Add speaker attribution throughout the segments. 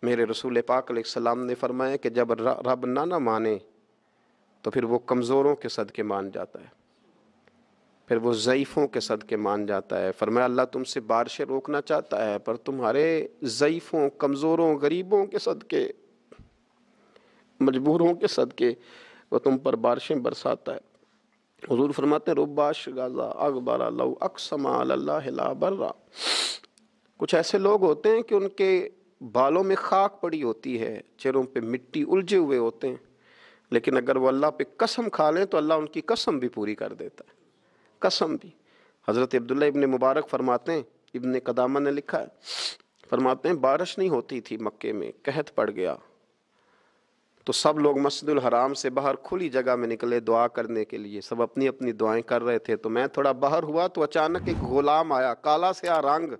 Speaker 1: میرے رسول پاک علیہ السلام نے فرمایا کہ جب رب نہ مانے تو پھر وہ کمزوروں کے صدقے مان جاتا ہے، پھر وہ ضعیفوں کے صدقے مان جاتا ہے۔ فرمایا اللہ تم سے بارشیں روکنا چاہتا ہے، پر تمہارے ضعیفوں، کمزوروں، غریبوں کے صدقے، مجبوروں کے صدقے وہ تم پر بارشیں برساتا ہے۔ حضور فرماتے ہیں رب اشغاذا اغبر لو اقسم علی اللہ لا برا۔ کچھ ایسے لوگ ہوتے ہیں کہ ان کے بالوں میں خاک پڑی ہوتی ہے، چہروں پہ مٹی الجھے ہوئے ہوتے ہیں، لیکن اگر وہ اللہ پہ قسم کھا لیں تو اللہ ان کی قسم بھی پوری کر دیتا ہے، قسم بھی۔ حضرت عبداللہ ابن مبارک فرماتے ہیں، ابن قدامہ نے لکھا ہے، فرماتے ہیں بارش نہیں ہوتی تھی مکے میں، قحط پڑ گیا تو سب لوگ مسجد الحرام سے باہر کھلی جگہ میں نکلے دعا کرنے کے لیے، سب اپنی اپنی دعائیں کر رہے تھے، تو میں تھوڑا باہر ہوا تو اچانک ایک غلام آیا، کالا سیاہ رنگ،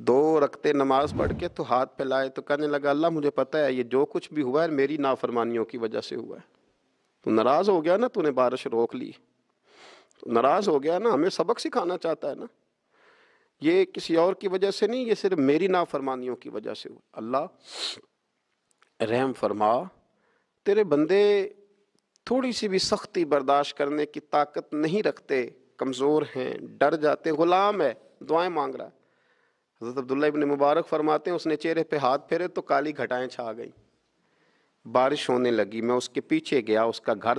Speaker 1: 2 رکعتیں نماز پڑھ کے تو ہاتھ پھیلائے تو کہنے لگا اللہ مجھے پتہ ہے یہ جو کچھ بھی ہوا ہے میری نافرمانیوں کی وجہ سے ہوا ہے۔ تو ناراض ہو گیا نا، تو نے بارش روک لی، تو ناراض ہو گیا نا، ہمیں سبق سکھانا چاہتا ہے نا، یہ کسی اور کی وجہ سے نہیں، یہ صرف میری نافرمانیوں کی وجہ سے ہوا۔ اللہ رحم فرما، تیرے بندے تھوڑی سی بھی سختی برداشت کرنے کی طاقت نہیں رکھتے، کمزور ہیں، ڈر جاتے، غلام ہے، دعائیں مانگ رہا ہے۔ حضرت عبداللہ ابن مبارک فرماتے ہیں اس نے چہرے پہ ہاتھ پھیرے تو کالی گھٹائیں چھا گئیں، بارش ہونے لگی، میں اس کے پیچھے گیا، اس کا گھر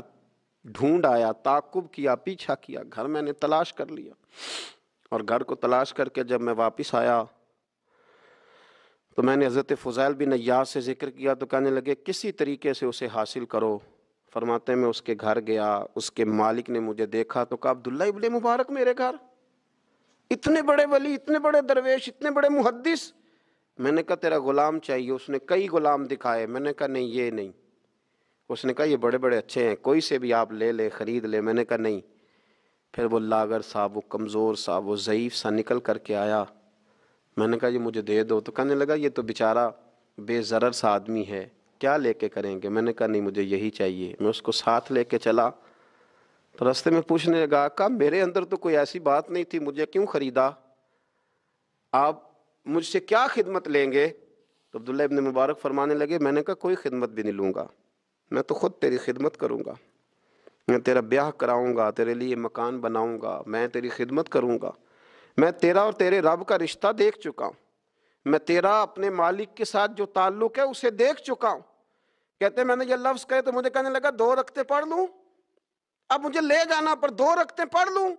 Speaker 1: ڈھونڈ آیا، تعاقب کیا، پیچھا کیا، گھر میں نے تلاش کر لیا، اور گھر کو تلاش کر کے جب میں واپس آیا تو میں نے حضرت فضیل بن عیاض سے ذکر کیا تو کہنے لگے کسی طریقے سے اسے حاصل کرو۔ فرماتے ہیں میں اس کے گھر گیا، اس کے مالک نے مجھے دیکھا تو کہا عبداللہ ابن مبارک میرے گھر، اتنے بڑے ولی، اتنے بڑے درویش، اتنے بڑے محدث۔ میں نے کہا تیرا غلام چاہیے، اس نے کئی غلام دکھائے، میں نے کہا نہیں یہ نہیں، اس نے کہا یہ بڑے بڑے اچھے ہیں، کوئی سے بھی آپ لے لے، خرید لے، میں نے کہا نہیں۔ پھر وہ لاغر صاحب، وہ کمزور صاحب، وہ ضعیف سا نکل کر کے آیا، میں نے کہا یہ مجھے دے دو، تو کہنے لگا یہ تو بیچارہ بے ضرر سا آدمی ہے، کیا لے کے کریں گے؟ میں نے کہا نہیں مجھے یہی چاہیے۔ میں اس کو ساتھ لے کے چلا تو راستے میں پوچھنے لگا آقا میرے اندر تو کوئی ایسی بات نہیں تھی، مجھے کیوں خریدا؟ آپ مجھ سے کیا خدمت لیں گے؟ تو عبداللہ ابن مبارک فرمانے لگے میں نے کہا کوئی خدمت بھی نہیں لوں گا، میں تو خود تیری خدمت کروں گا، میں تیرا بیاہ کراؤں گا، تیرے لیے مکان بناؤں گا، میں تیری خدمت کروں گا، میں تیرا اور تیرے رب کا رشتہ دیکھ چکا ہوں، میں تیرا اپنے مالک کے ساتھ جو تعلق ہے اسے دیکھ چکا ہوں۔ کہتے میں نے یہ لفظ کہے تو مجھے کہنے لگا 2 رکعتیں پڑھ لوں، اب مجھے لے جانا پر 2 رکعتیں پڑھ لوں؟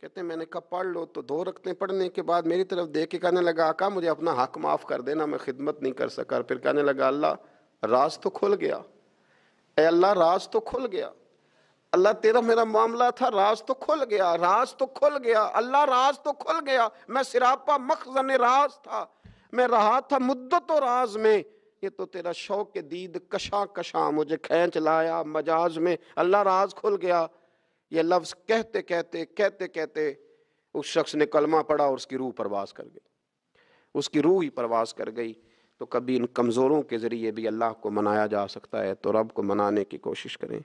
Speaker 1: کہتے میں نے کہا پڑھ لو، تو 2 رکعتیں پڑھنے کے بعد میری طرف دیکھ کے کہنے لگا آقا مجھے اپنا حق معاف کر دینا، میں خدمت نہیں کر سکا۔ پھر کہنے لگا اللہ راز تو کھل گیا، اے اللہ راز تو کھل گیا، اللہ تیرا میرا معاملہ تھا، راز تو کھل گیا، راز تو کھل گیا، اللہ راز تو کھل گیا، میں سراپا مخزن راز تھا، میں رہا تھا مدت و راز میں، یہ تو تیرا شوق دید کشاں کشاں مجھے کھینچ لایا مجاز میں، اللہ راز کھل گیا۔ یہ لفظ کہتے کہتے کہتے کہتے اس شخص نے کلمہ پڑھا اور اس کی روح پرواز کر گئی، اس کی روح ہی پرواز کر گئی۔ تو کبھی ان کمزوروں کے ذریعے بھی اللہ کو منایا جا سکتا ہے، تو رب کو منانے کی کوشش کریں۔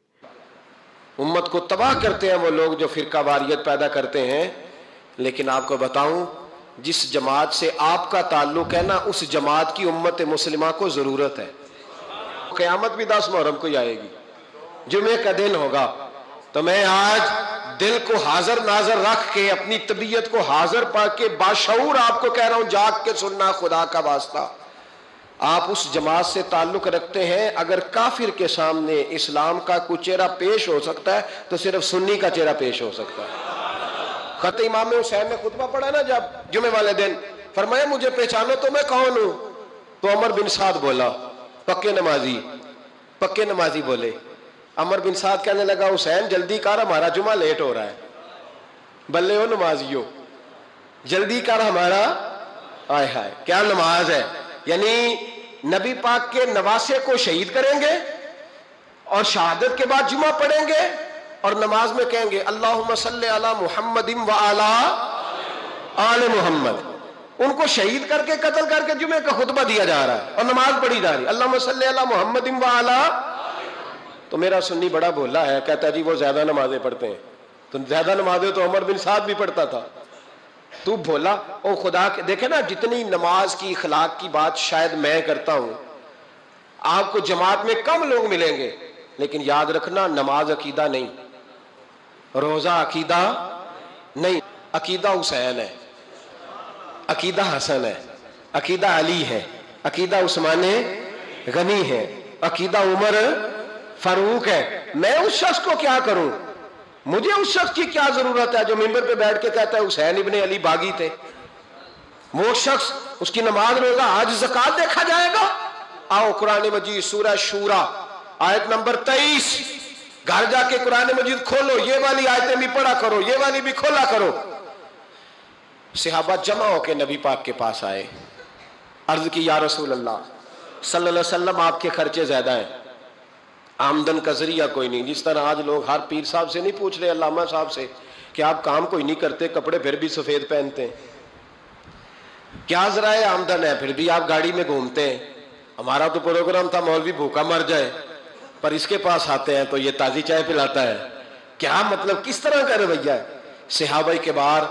Speaker 2: امت کو تباہ کرتے ہیں وہ لوگ جو فرقہ واریت پیدا کرتے ہیں، لیکن آپ کو بتاؤں جس جماعت سے آپ کا تعلق ہے نا، اس جماعت کی امت مسلمہ کو ضرورت ہے۔ قیامت بھی 10 محرم کو ہی آئے گی، جمعے کا دن ہوگا، تو میں آج دل کو حاضر ناظر رکھ کے اپنی طبیعت کو حاضر پا کے باشعور آپ کو کہہ رہا ہوں جاگ کے سننا، خدا کا واسطہ آپ اس جماعت سے تعلق رکھتے ہیں، اگر کافر کے سامنے اسلام کا کوئی چہرہ پیش ہو سکتا ہے تو صرف سنی کا چہرہ پیش ہو سکتا ہے۔ خط امام حسین نے خطبہ پڑھا نا جب جمعے والے دن، فرمایا مجھے پہچانو تو میں کون ہوں؟ تو عمر بن سعد بولا پکے نمازی بولے۔ عمر بن سعد کہنے لگا حسین جلدی کر ہمارا جمعہ لیٹ ہو رہا ہے۔ بلے ہو نمازیو، جلدی کر ہمارا، آئے ہائے کیا نماز ہے، یعنی نبی پاک کے نواسے کو شہید کریں گے اور شہادت کے بعد جمعہ پڑھیں گے اور نماز میں کہیں گے اللہم صلی علی محمد وعلی آل محمد، ان کو شہید کر کے قتل کر کے جمعے کا خطبہ دیا جا رہا ہے اور نماز پڑھی جا رہی ہے اللہم صلی علی محمد وعلی۔ تو میرا سنی بڑا بھولا ہے، کہتا ہے جی وہ زیادہ نمازیں پڑھتے ہیں، تو زیادہ نمازیں تو عمر بن سعد بھی پڑھتا تھا، تو بھولا او خدا کے. دیکھیں نا جتنی نماز کی اخلاق کی بات شاید میں کرتا ہوں, آپ کو جماعت میں کم لوگ ملیں گے, لیکن یاد رکھنا نماز عقیدہ نہیں, روزہ عقیدہ نہیں. عقیدہ حسین ہے, عقیدہ حسن ہے, عقیدہ علی ہے, عقیدہ عثمان غنی ہے, عقیدہ عمر فاروق ہے. میں اس شخص کو کیا کروں؟ مجھے اس شخص کی کیا ضرورت ہے جو ممبر پہ بیٹھ کے کہتا ہے حسین ابن علی باغی تھے؟ وہ شخص, اس کی نماز روزہ حج زکات دیکھا جائے گا. آؤ قرآن مجید سورہ شورا آیت نمبر 23, گھر جا کے قرآن مجید کھولو, یہ والی آیتیں بھی پڑھا کرو, یہ والی بھی کھولا کرو. صحابہ جمع ہو کے نبی پاک کے پاس آئے, عرض کی یا رسول اللہ صلی اللہ علیہ وسلم آپ کے خرچے زیادہ ہیں, آمدن کا ذریعہ کوئی نہیں. جس طرح آج لوگ ہر پیر صاحب سے نہیں پوچھ رہے, علامہ صاحب سے, کہ آپ کام کوئی نہیں کرتے, کپڑے پھر بھی سفید پہنتے ہیں, کیا ذرائع آمدن ہے, پھر بھی آپ گاڑی میں گھومتے ہیں. ہمارا تو پروگرام تھا مولوی بھوکا مر جائے, پر اس کے پاس آتے ہیں تو یہ تازی چائے پلاتا ہے. کیا مطلب, کس طرح کا رویہ ہے؟ صحابہ کے بار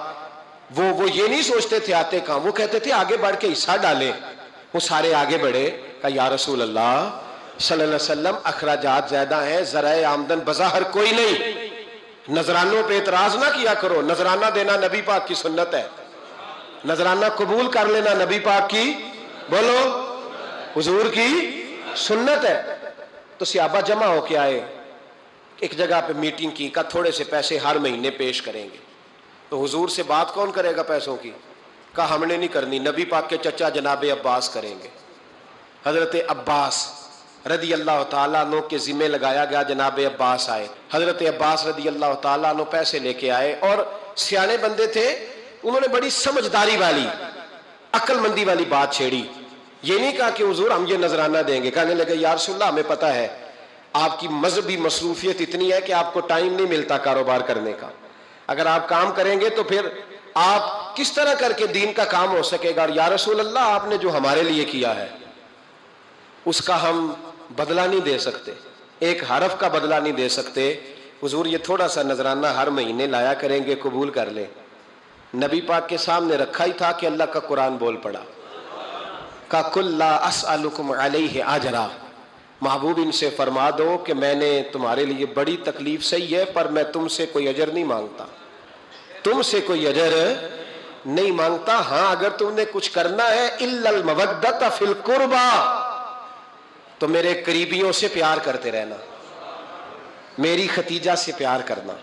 Speaker 2: وہ یہ نہیں سوچتے تھے آتے کام, وہ کہتے تھے آگے بڑھ کے حصہ ڈالیں. وہ سارے آگے بڑھے, کہا یا رسول اللہ صلی اللہ علیہ وسلم اخراجات زیادہ ہیں, ذرائع آمدن بظاہر کوئی نہیں, نذرانوں پہ اعتراض نہ کیا کرو. نذرانہ دینا نبی پاک کی سنت ہے, نذرانہ قبول کر لینا نبی پاک کی, بولو, حضور کی سنت ہے. تو صحابہ جمع ہو کے آئے, ایک جگہ پہ میٹنگ کی, کہا تھوڑے سے پیسے ہر مہینے پیش کریں گے. تو حضور سے بات کون کرے گا پیسوں کی؟ کہا ہم نے نہیں کرنی, نبی پاک کے چچا جناب عباس کریں گے. حضرت عباس رضی اللہ تعالیٰ عنہ کے ذمہ لگایا گیا. جناب عباس آئے, حضرت عباس رضی اللہ تعالیٰ عنہ پیسے لے کے آئے, اور سیانے بندے تھے, انہوں نے بڑی سمجھداری والی عقل مندی والی بات چھیڑی. یہ نہیں کہا کہ حضور ہم یہ نذرانہ دیں گے, کہنے لگے یا رسول اللہ ہمیں پتہ ہے آپ کی مذہبی مصروفیت اتنی ہے کہ آپ کو ٹائم نہیں ملتا کاروبار کرنے کا, اگر آپ کام کریں گے تو پھر آپ کس طرح کر کے دین کا کام ہو سکے گا. اور یا رسول اللہ آپ نے جو ہمارے لیے کیا ہے اس کا ہم بدلہ نہیں دے سکتے, ایک حرف کا بدلہ نہیں دے سکتے. حضور یہ تھوڑا سا نذرانہ ہر مہینے لایا کریں گے, قبول کر لیں. نبی پاک کے سامنے رکھا ہی تھا کہ اللہ کا قرآن بول پڑا, کا کل لا اسألکم علیہ اجرا, محبوب ان سے فرما دو کہ میں نے تمہارے لیے بڑی تکلیف سہی ہے, پر میں تم سے کوئی اجر نہیں مانگتا, تم سے کوئی اجر نہیں مانگتا. ہاں اگر تم نے کچھ کرنا ہے الا المودۃ فی القربى, تو میرے قریبیوں سے پیار کرتے رہنا, میری ختیجہ سے پیار کرنا,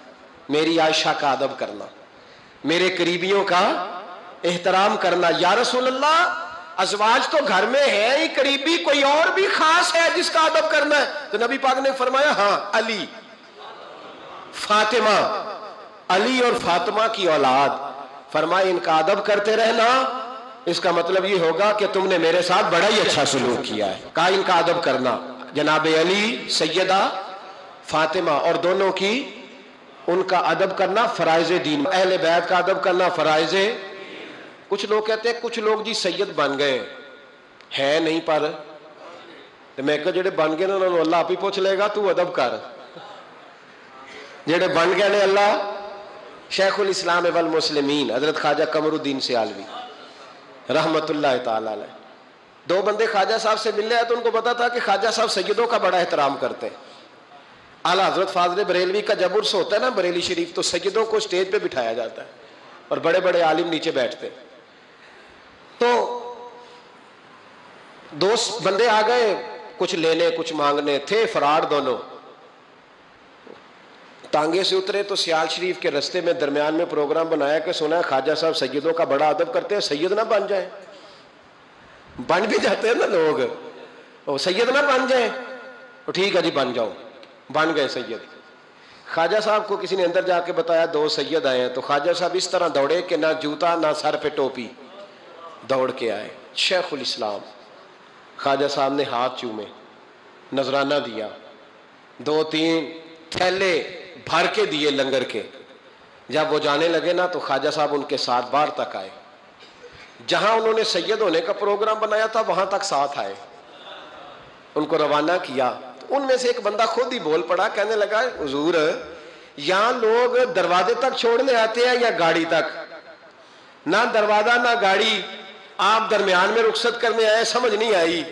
Speaker 2: میری عائشہ کا ادب کرنا, میرے قریبیوں کا احترام کرنا. یا رسول اللہ ازواج تو گھر میں ہے ہی, قریبی کوئی اور بھی خاص ہے جس کا ادب کرنا ہے؟ تو نبی پاک نے فرمایا ہاں علی, فاطمہ, علی اور فاطمہ کی اولاد. فرمایا ان کا ادب کرتے رہنا, اس کا مطلب یہ ہوگا کہ تم نے میرے ساتھ بڑا ہی اچھا سلوک کیا ہے. کہا ان کا ادب کرنا, جناب علی, سیدہ فاطمہ, اور دونوں کی ان کا ادب کرنا فرائض دین, اہل بیت کا ادب کرنا فرائض. کچھ لوگ کہتے ہیں کچھ لوگ جی سید بن گئے ہے نہیں, پر میں کہ جڑے بن گئے انہوں نے اللہ آپ ہی پوچھ لے گا, تو ادب کر. جڑے بن گئے نے اللہ, شیخ الاسلام والمسلمین حضرت خواجہ قمر الدین سیالوی رحمت اللہ تعالی علیہ, دو بندے خواجہ صاحب سے ملنے آئے تو ان کو پتا تھا کہ خواجہ صاحب سیدوں کا بڑا احترام کرتے ہیں. اعلیٰ حضرت فاضل بریلوی کا جب عرس ہوتا ہے نا بریلی شریف, تو سیدوں کو اسٹیج پہ بٹھایا جاتا ہے اور بڑے بڑے عالم نیچے بیٹھتے. تو دوست بندے آ گئے, کچھ لینے کچھ مانگنے, تھے فرار دونوں. ٹانگے سے اترے تو سیال شریف کے رستے میں درمیان میں پروگرام بنایا کہ سنا ہے خواجہ صاحب سیدوں کا بڑا ادب کرتے ہیں, سید نہ بن جائیں. بن بھی جاتے ہیں نا لوگ, سید نہ بن جائیں. ٹھیک ہے جی بن جاؤ, بن گئے سید. خواجہ صاحب کو کسی نے اندر جا کے بتایا دو سید آئے ہیں, تو خواجہ صاحب اس طرح دوڑے کہ نہ جوتا نہ سر پہ ٹوپی, دوڑ کے آئے. شیخ الاسلام خواجہ صاحب نے ہاتھ چومے, نذرانہ دیا, 2-3 تھیلے بھر کے دیے لنگر کے. جب وہ جانے لگے نا تو خواجہ صاحب ان کے ساتھ باہر تک آئے, جہاں انہوں نے سید ہونے کا پروگرام بنایا تھا وہاں تک ساتھ آئے, ان کو روانہ کیا. تو ان میں سے ایک بندہ خود ہی بول پڑا, کہنے لگا حضور یہاں لوگ دروازے تک چھوڑنے آتے ہیں یا گاڑی تک؟ نہ دروازہ نہ گاڑی، آپ درمیان میں رخصت کرنے آئے، سمجھ نہیں آئی۔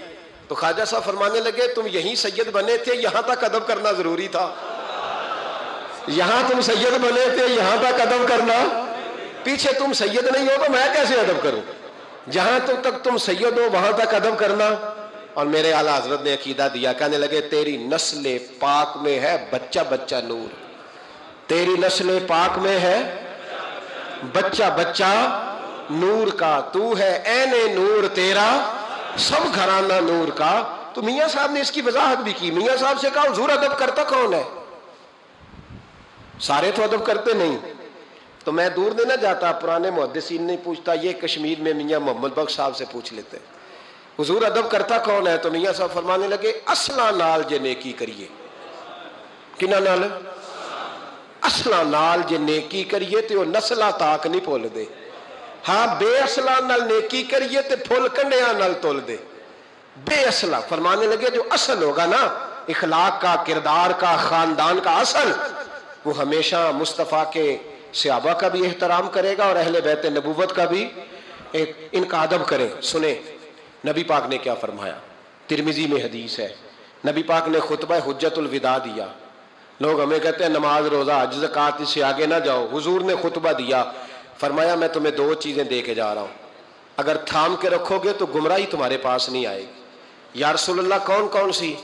Speaker 2: تو خواجہ صاحب فرمانے لگے تم یہیں سید بنے تھے، یہاں تک ادب کرنا ضروری تھا۔ یہاں تم سید بنے تھے، یہاں تک ادب کرنا، پیچھے تم سید نہیں ہو تو میں کیسے ادب کروں؟ جہاں تک تم سید ہو وہاں تک ادب کرنا۔ اور میرے اعلیٰ حضرت نے عقیدہ دیا، کہنے لگے تیری نسل پاک میں ہے بچہ بچہ نور، تیری نسل پاک میں ہے بچہ بچہ نور کا، تو ہے عین نور تیرا سب گھرانہ نور کا۔ تو میاں صاحب نے اس کی وضاحت بھی کی۔ میاں صاحب سے کہا حضور ادب کرتا کون ہے؟ سارے تو ادب کرتے نہیں۔ تو میں دور نہیں نہ جاتا، پرانے محدثین نہیں پوچھتا، یہ کشمیر میں میاں محمد بخش صاحب سے پوچھ لیتے حضور ادب کرتا کون ہے؟ تو میاں صاحب فرمانے لگے اصلا نال جے نیکی کریے۔ کنہ نال؟ اصلا نال جے نیکی کریے تے وہ نسلہ تاک نہیں پھول دے، ہاں بے اصلا نال نیکی کریے تے پھول کنڈیاں نال تول دے۔ بے اصلا فرمانے لگے جو اصل ہوگا نا اخلاق کا، کردار کا، خاندان کا اصل، وہ ہمیشہ مصطفیٰ کے صحابہ کا بھی احترام کرے گا اور اہل بیت نبوت کا بھی ان کا ادب کرے۔ سنیں نبی پاک نے کیا فرمایا، ترمذی میں حدیث ہے، نبی پاک نے خطبہ حجت الوداع دیا۔ لوگ ہمیں کہتے ہیں نماز روزہ حج زکوٰۃ اس سے آگے نہ جاؤ، حضور نے خطبہ دیا، فرمایا میں تمہیں دو چیزیں دے کے جا رہا ہوں، اگر تھام کے رکھو گے تو گمراہی تمہارے پاس نہیں آئے گی۔ یا رسول اللہ کون کون سی؟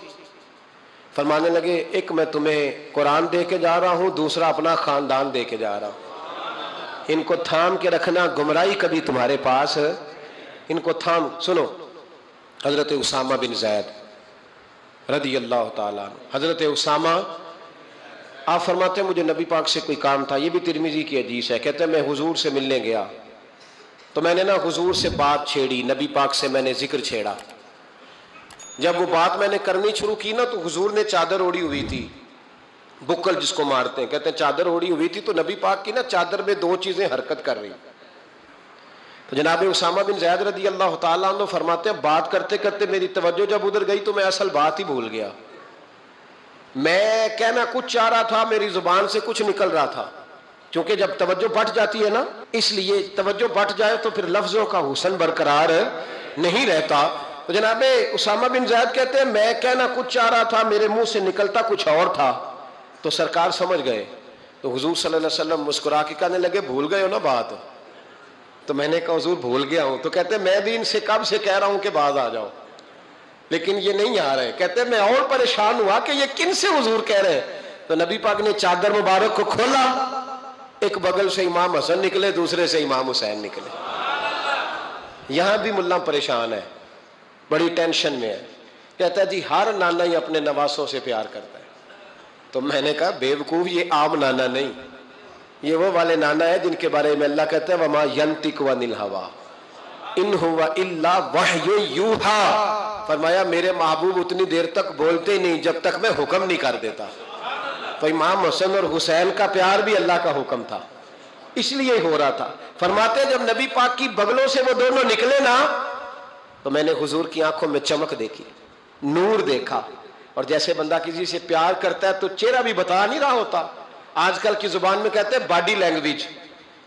Speaker 2: فرمانے لگے ایک میں تمہیں قرآن دے کے جا رہا ہوں، دوسرا اپنا خاندان دے کے جا رہا ہوں، ان کو تھام کے رکھنا، گمراہی کبھی تمہارے پاس ان کو تھام۔ سنو حضرت اسامہ بن زید رضی اللہ تعالیٰ عنہ، حضرت اسامہ آپ فرماتے ہیں مجھے نبی پاک سے کوئی کام تھا، یہ بھی ترمذی کی حدیث ہے، کہتے ہیں میں حضور سے ملنے گیا تو میں نے نا حضور سے بات چھیڑی، نبی پاک سے میں نے ذکر چھیڑا۔ جب وہ بات میں نے کرنی شروع کی نا تو حضور نے چادر اوڑی ہوئی تھی، بکل جس کو مارتے ہیں، کہتے ہیں چادر اوڑی ہوئی تھی تو نبی پاک کی نا چادر میں دو چیزیں حرکت کر رہی۔ تو جناب اسامہ بن زید رضی اللہ تعالیٰ عنہ فرماتے ہیں بات کرتے کرتے میری توجہ جب ادھر گئی تو میں اصل بات ہی بھول گیا، میں کہنا کچھ چاہ رہا تھا، میری زبان سے کچھ نکل رہا تھا، کیونکہ جب توجہ بٹ جاتی ہے نا، اس لیے توجہ بٹ جائے تو پھر لفظوں کا حسن برقرار نہیں رہتا۔ تو جناب اسامہ بن زید کہتے ہیں میں کہنا کچھ چاہ رہا تھا، میرے منہ سے نکلتا کچھ اور تھا، تو سرکار سمجھ گئے، تو حضور صلی اللہ علیہ وسلم مسکرا کے کہنے لگے بھول گئے ہو نا بات؟ تو میں نے کہا حضور بھول گیا ہوں۔ تو کہتے ہیں میں بھی ان سے کب سے کہہ رہا ہوں کہ باز آ جاؤ، لیکن یہ نہیں آ رہے۔ کہتے ہیں میں اور پریشان ہوا کہ یہ کن سے حضور کہہ رہے ہیں۔ تو نبی پاک نے چادر مبارک کو کھولا، ایک بغل سے امام حسن نکلے، دوسرے سے امام حسین نکلے۔ یہاں بھی ملا پریشان ہے، بڑی ٹینشن میں ہے، کہتا ہے جی ہر نانا ہی اپنے نواسوں سے پیار کرتا ہے۔ تو میں نے کہا بے وقوف، یہ عام نانا نہیں، یہ وہ والے نانا ہے جن کے بارے میں اللہ کہتا ہے وما ینطق عن الہویٰ ان ہوا الا وحی یوحیٰ، فرمایا میرے محبوب اتنی دیر تک بولتے نہیں جب تک میں حکم نہیں کر دیتا۔ تو امام حسن اور حسین کا پیار بھی اللہ کا حکم تھا، اس لیے ہو رہا تھا۔ فرماتے جب نبی پاک کی بغلوں سے وہ دونوں نکلے نا تو میں نے حضور کی آنکھوں میں چمک دیکھی، نور دیکھا، اور جیسے بندہ کسی سے پیار کرتا ہے تو چہرہ بھی بتا نہیں رہا ہوتا، آج کل کی زبان میں کہتے ہیں باڈی لینگویج،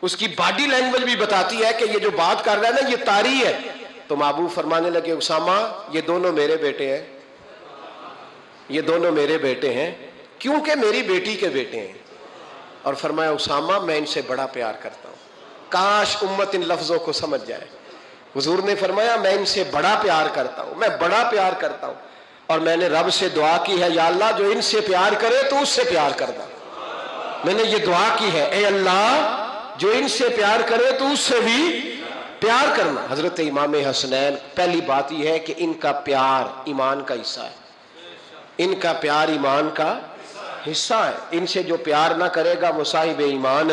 Speaker 2: اس کی باڈی لینگویج بھی بتاتی ہے کہ یہ جو بات کر رہا ہے نا یہ طاری ہے۔ تو محبوب فرمانے لگے اسامہ یہ دونوں میرے بیٹے ہیں، یہ دونوں میرے بیٹے ہیں کیونکہ میری بیٹی کے بیٹے ہیں۔ اور فرمایا اسامہ میں ان سے بڑا پیار کرتا ہوں، کاش امت ان لفظوں کو سمجھ جائے۔ حضور نے فرمایا میں ان سے بڑا پیار کرتا ہوں، میں بڑا پیار کرتا ہوں، اور میں نے رب سے دعا کی ہے یا اللہ جو ان سے پیار کرے تو اس سے پیار کرنا۔ میں نے یہ دعا کی ہے اے اللہ جو ان سے پیار کرے تو اس سے بھی پیار کرنا۔ حضرت امام حسنین پہلی بات یہ ہے کہ ان کا پیار ایمان کا حصہ ہے، ان کا پیار ایمان کا حصہ ہے، ان سے جو پیار نہ کرے گا وہ صاحب ایمان۔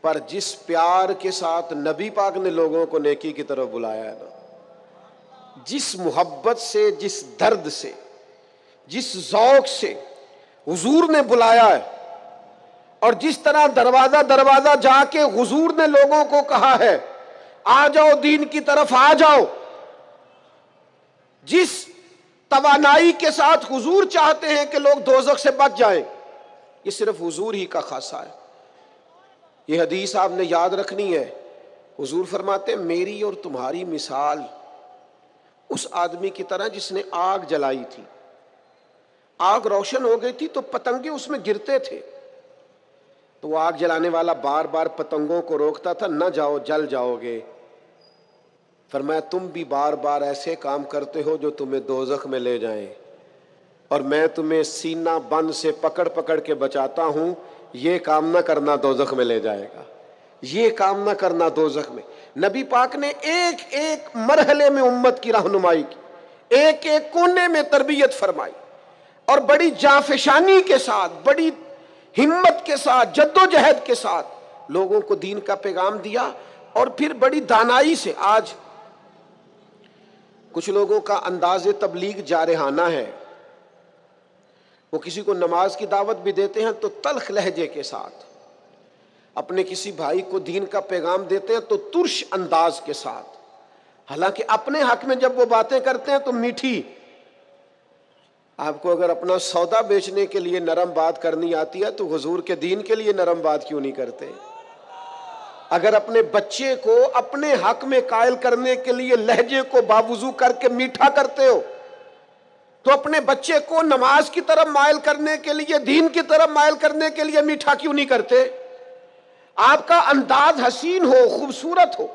Speaker 2: پر جس پیار کے ساتھ نبی پاک نے لوگوں کو نیکی کی طرف بلایا ہے نا، جس محبت سے، جس درد سے، جس ذوق سے حضور نے بلایا ہے، اور جس طرح دروازہ دروازہ جا کے حضور نے لوگوں کو کہا ہے آ جاؤ دین کی طرف آ جاؤ، جس توانائی کے ساتھ حضور چاہتے ہیں کہ لوگ دوزخ سے بچ جائیں، یہ صرف حضور ہی کا خاصہ ہے، یہ حدیث آپ نے یاد رکھنی ہے. حضور فرماتے ہیں میری اور تمہاری مثال اس آدمی کی طرح جس نے آگ جلائی تھی. آگ روشن ہو گئی تھی تو پتنگے اس میں گرتے تھے، تو وہ آگ جلانے والا بار بار پتنگوں کو روکتا تھا، نہ جاؤ جل جاؤ گے. فرمایا تم بھی بار بار ایسے کام کرتے ہو جو تمہیں دوزخ میں لے جائیں، اور میں تمہیں سینہ بند سے پکڑ پکڑ کے بچاتا ہوں، یہ کام نہ کرنا دوزخ میں لے جائے گا، یہ کام نہ کرنا دوزخ میں. نبی پاک نے ایک ایک مرحلے میں امت کی رہنمائی کی، ایک ایک کونے میں تربیت فرمائی، اور بڑی جانفشانی کے ساتھ، بڑی ہمت کے ساتھ، جد و جہد کے ساتھ لوگوں کو دین کا پیغام دیا. اور پھر بڑی دانائی سے، آج کچھ لوگوں کا انداز تبلیغ جارحانہ ہے، وہ کسی کو نماز کی دعوت بھی دیتے ہیں تو تلخ لہجے کے ساتھ، اپنے کسی بھائی کو دین کا پیغام دیتے ہیں تو ترش انداز کے ساتھ، حالانکہ اپنے حق میں جب وہ باتیں کرتے ہیں تو میٹھی. آپ کو اگر اپنا سودا بیچنے کے لیے نرم بات کرنی آتی ہے تو حضور کے دین کے لیے نرم بات کیوں نہیں کرتے؟ اگر اپنے بچے کو اپنے حق میں قائل کرنے کے لیے لہجے کو باوضو کر کے میٹھا کرتے ہو تو اپنے بچے کو نماز کی طرف مائل کرنے کے لیے، دین کی طرف مائل کرنے کے لیے میٹھا کیوں نہیں کرتے؟ آپ کا انداز حسین ہو، خوبصورت ہو.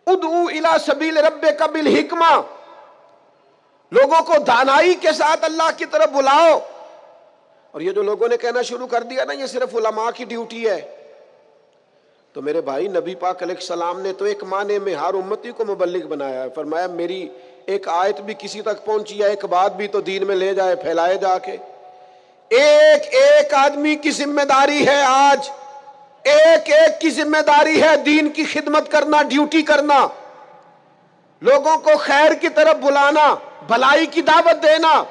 Speaker 2: ادعو الی سبیل ربک بالحکمہ، لوگوں کو دانائی کے ساتھ اللہ کی طرف بلاؤ. اور یہ جو لوگوں نے کہنا شروع کر دیا نا یہ صرف علماء کی ڈیوٹی ہے، تو میرے بھائی نبی پاک علیہ السلام نے تو ایک معنی میں ہر امتی کو مبلغ بنایا ہے. فرمایا میری ایک آیت بھی کسی تک پہنچی ہے، ایک بات بھی تو دین میں لے جائے، پھیلائے جا کے. ایک ایک آدمی کی ذمہ داری ہے، آج ایک ایک کی ذمہ داری ہے دین کی خدمت کرنا، ڈیوٹی کرنا، لوگوں کو خیر کی طرف بلانا، بھلائی کی دعوت دینا.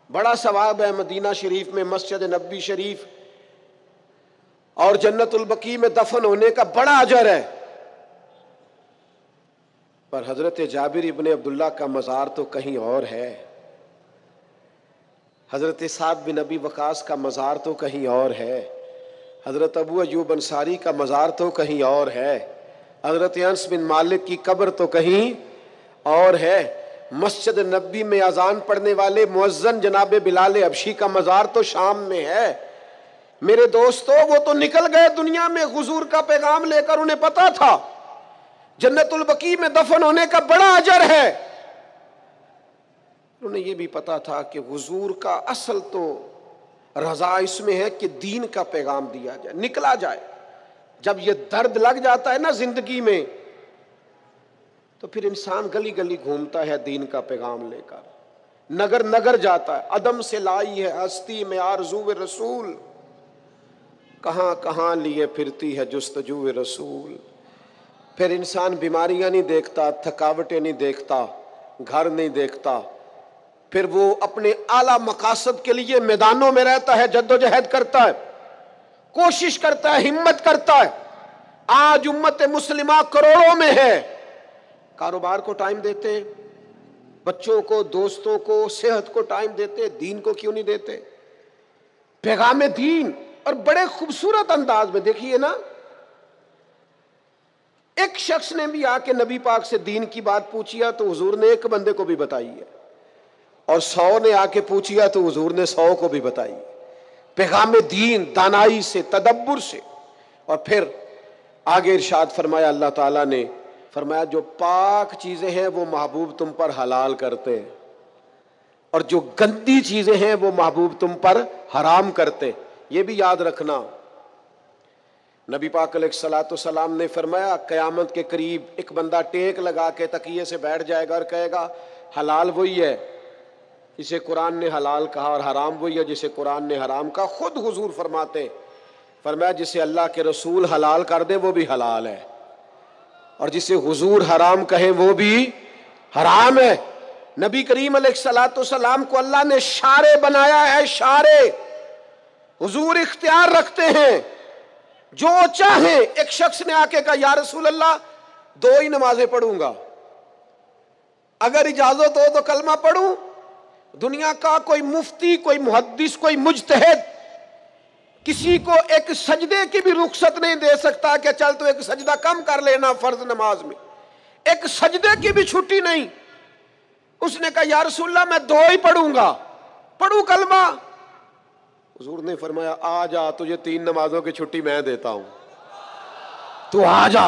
Speaker 2: بڑا ثواب ہے مدینہ شریف میں مسجد نبوی شریف اور جنت البقیع میں دفن ہونے کا بڑا اجر ہے. پر حضرت جابر ابن عبداللہ کا مزار تو کہیں اور ہے، حضرت سعد بن ابی وقاص کا مزار تو کہیں اور ہے، حضرت ابو ایوب انصاری کا مزار تو کہیں اور ہے، حضرت انس بن مالک کی قبر تو کہیں اور ہے. مسجد نبوی میں اذان پڑھنے والے مؤذن جناب بلال حبشی کا مزار تو شام میں ہے. میرے دوستو وہ تو نکل گئے دنیا میں حضور کا پیغام لے کر، انہیں پتا تھا جنت البقیع میں دفن ہونے کا بڑا اجر ہے. انہیں یہ بھی پتا تھا کہ حضور کا اصل تو رضا اس میں ہے کہ دین کا پیغام دیا جائے، نکلا جائے. جب یہ درد لگ جاتا ہے نا زندگی میں تو پھر انسان گلی گلی گھومتا ہے دین کا پیغام لے کر، نگر نگر جاتا ہے. عدم سے لائی ہے ہستی میں آرزو رسول، کہاں کہاں لیے پھرتی ہے جستجو رسول. پھر انسان بیماریاں نہیں دیکھتا، تھکاوٹیں نہیں دیکھتا، گھر نہیں دیکھتا، پھر وہ اپنے اعلیٰ مقاصد کے لیے میدانوں میں رہتا ہے، جد و جہد کرتا ہے، کوشش کرتا ہے، ہمت کرتا ہے. آج امت مسلمہ کروڑوں میں ہے، کاروبار کو ٹائم دیتے ہیں، بچوں کو، دوستوں کو، صحت کو ٹائم دیتے، دین کو کیوں نہیں دیتے؟ پیغام دین اور بڑے خوبصورت انداز میں دیکھیے نا، ایک شخص نے بھی آ کے نبی پاک سے دین کی بات پوچھی ہے تو حضور نے ایک بندے کو بھی بتائی ہے، اور 100 نے آ کے پوچھی ہے تو حضور نے 100 کو بھی بتائی. پیغام دین دانائی سے، تدبر سے. اور پھر آگے ارشاد فرمایا اللہ تعالیٰ نے، فرمایا جو پاک چیزیں ہیں وہ محبوب تم پر حلال کرتے ہیں، اور جو گندی چیزیں ہیں وہ محبوب تم پر حرام کرتے. یہ بھی یاد رکھنا. نبی پاک علیہ الصلوۃ والسلام نے فرمایا قیامت کے قریب ایک بندہ ٹیک لگا کے تکیے سے بیٹھ جائے گا اور کہے گا حلال وہی ہے جسے قرآن نے حلال کہا، اور حرام وہی ہے جسے قرآن نے حرام کہا. خود حضور فرماتے، فرمایا جسے اللہ کے رسول حلال کر دے وہ بھی حلال ہے، اور جسے حضور حرام کہیں وہ بھی حرام ہے. نبی کریم علیہ الصلوۃ والسلام کو اللہ نے شارع بنایا ہے، شارع. حضور اختیار رکھتے ہیں، جو چاہیں. ایک شخص نے آ کے کہا یا رسول اللہ 2 ہی نمازیں پڑھوں گا، اگر اجازت ہو تو کلمہ پڑھوں. دنیا کا کوئی مفتی، کوئی محدث، کوئی مجتہد
Speaker 1: کسی کو ایک سجدے کی بھی رخصت نہیں دے سکتا کہ چل تو ایک سجدہ کم کر لینا فرض نماز میں، ایک سجدے کی بھی چھٹی نہیں۔ اس نے کہا یا رسول اللہ میں 2 ہی پڑھوں گا، پڑھوں کلمہ؟ حضور نے فرمایا آ جا، تجھے 3 نمازوں کی چھٹی میں دیتا ہوں، تو آ جا۔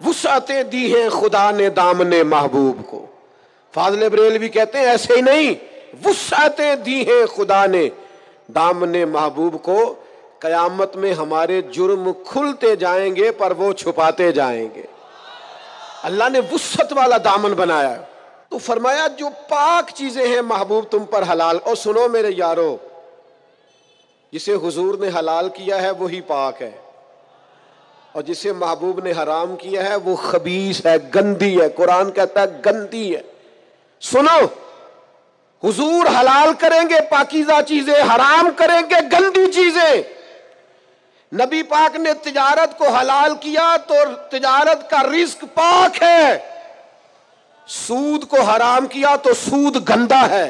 Speaker 1: وسعتیں دی ہیں خدا نے دامن محبوب کو۔ فاضل بریلوی کہتے ہیں ایسے ہی نہیں، وسعتیں دی ہیں خدا نے دامن محبوب کو، قیامت میں ہمارے جرم کھلتے جائیں گے پر وہ چھپاتے جائیں گے۔ اللہ نے وسعت والا دامن بنایا ہے۔ تو فرمایا جو پاک چیزیں ہیں محبوب تم پر حلال، اور سنو میرے یارو، جسے حضور نے حلال کیا ہے وہی پاک ہے، اور جسے محبوب نے حرام کیا ہے وہ خبیث ہے، گندی ہے۔ قرآن کہتا ہے گندی ہے۔ سنو، حضور حلال کریں گے پاکیزہ چیزیں، حرام کریں گے گندی چیزیں۔ نبی پاک نے تجارت کو حلال کیا تو تجارت کا رزق پاک ہے، سود کو حرام کیا تو سود گندا ہے۔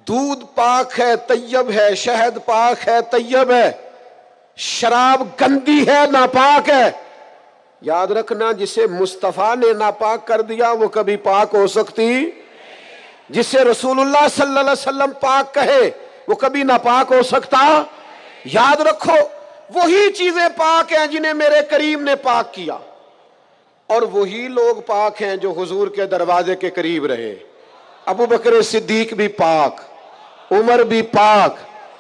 Speaker 1: دودھ پاک ہے، طیب ہے، شہد پاک ہے، طیب ہے، شراب گندی ہے، ناپاک ہے۔ یاد رکھنا، جسے مصطفیٰ نے ناپاک کر دیا وہ کبھی پاک ہو سکتی، جسے رسول اللہ صلی اللہ علیہ وسلم پاک کہے وہ کبھی ناپاک ہو سکتا۔ یاد رکھو، وہی چیزیں پاک ہیں جنہیں میرے کریم نے پاک کیا، اور وہی لوگ پاک ہیں جو حضور کے دروازے کے قریب رہے۔ ابو بکر صدیق بھی پاک، عمر بھی پاک،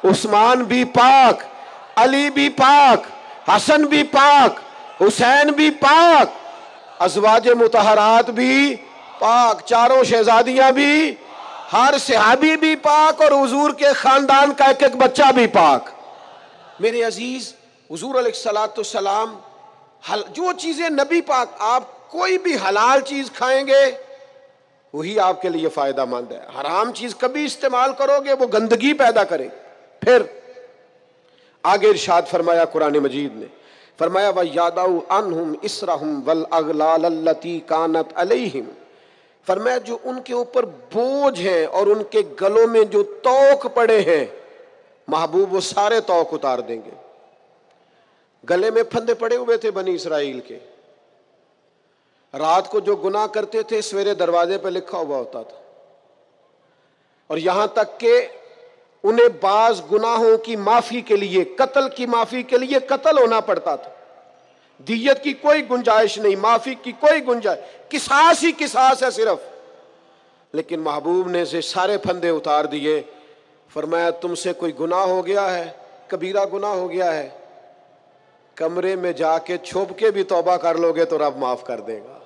Speaker 1: عثمان بھی پاک، علی بھی پاک، حسن بھی پاک، حسین بھی پاک، ازواج مطہرات بھی پاک، چاروں شہزادیاں بھی، ہر صحابی بھی پاک، اور حضور کے خاندان کا ایک ایک بچہ بھی پاک۔ میرے عزیز، حضور علیہ السلام جو چیزیں نبی پاک، آپ کوئی بھی حلال چیز کھائیں گے وہی آپ کے لیے فائدہ مند ہے۔ حرام چیز کبھی استعمال کرو گے وہ گندگی پیدا کرے۔ پھر آگے ارشاد فرمایا قرآن مجید نے، فرمایا وَيَدَعُ عَنْهُمْ إِسْرَهُمْ وَالْأَغْلَالَ الَّتِي كَانَتْ عَلَيْهِمْ، فرمایا جو ان کے اوپر بوجھ ہیں اور ان کے گلوں میں جو توق پڑے ہیں، محبوب وہ سارے توق اتار دیں گے۔ گلے میں پھندے پڑے ہوئے تھے بنی اسرائیل کے، رات کو جو گناہ کرتے تھے سویرے دروازے پہ لکھا ہوا ہوتا تھا، اور یہاں تک کہ انہیں بعض گناہوں کی معافی کے لیے، قتل کی معافی کے لیے قتل ہونا پڑتا تھا۔ دیت کی کوئی گنجائش نہیں، معافی کی کوئی گنجائش، قصاص ہی قصاص ہے صرف۔ لیکن محبوب نے سے سارے پھندے اتار دیے، فرمایا تم سے کوئی گناہ ہو گیا ہے، کبیرہ گناہ ہو گیا ہے، کمرے میں جا کے چھپ کے بھی توبہ کر لو گے تو رب معاف کر دے گا۔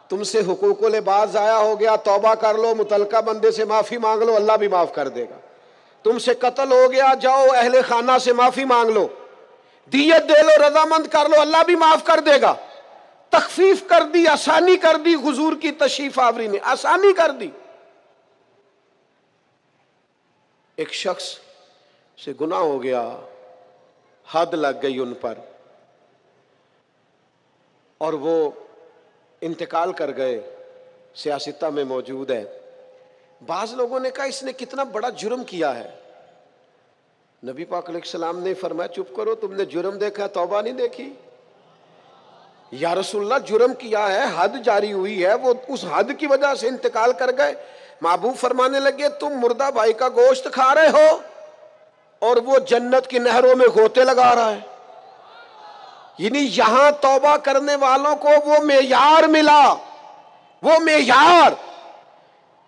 Speaker 1: تم سے حقوق العباد ضائع ہو گیا، توبہ کر لو، متعلقہ بندے سے معافی مانگ لو، اللہ بھی معاف کر دے گا۔ تم سے قتل ہو گیا، جاؤ اہل خانہ سے معافی مانگ لو، دیت دے لو، رضامند کر لو، اللہ بھی معاف کر دے گا۔ تخفیف کر دی، آسانی کر دی، حضور کی تشریف آوری نے آسانی کر دی۔ ایک شخص سے گناہ ہو گیا، حد لگ گئی ان پر، اور وہ انتقال کر گئے، سیاستہ میں موجود ہے۔ بعض لوگوں نے کہا اس نے کتنا بڑا جرم کیا ہے۔ نبی پاک علیہ السلام نے فرمایا چپ کرو، تم نے جرم دیکھا، توبہ نہیں دیکھی؟ یا رسول اللہ جرم کیا ہے، حد جاری ہوئی ہے، وہ اس حد کی وجہ سے انتقال کر گئے۔ محبوب فرمانے لگے تم مردہ بھائی کا گوشت کھا رہے ہو اور وہ جنت کی نہروں میں غوطے لگا رہا ہے۔ یعنی یہاں توبہ کرنے والوں کو وہ معیار ملا، وہ معیار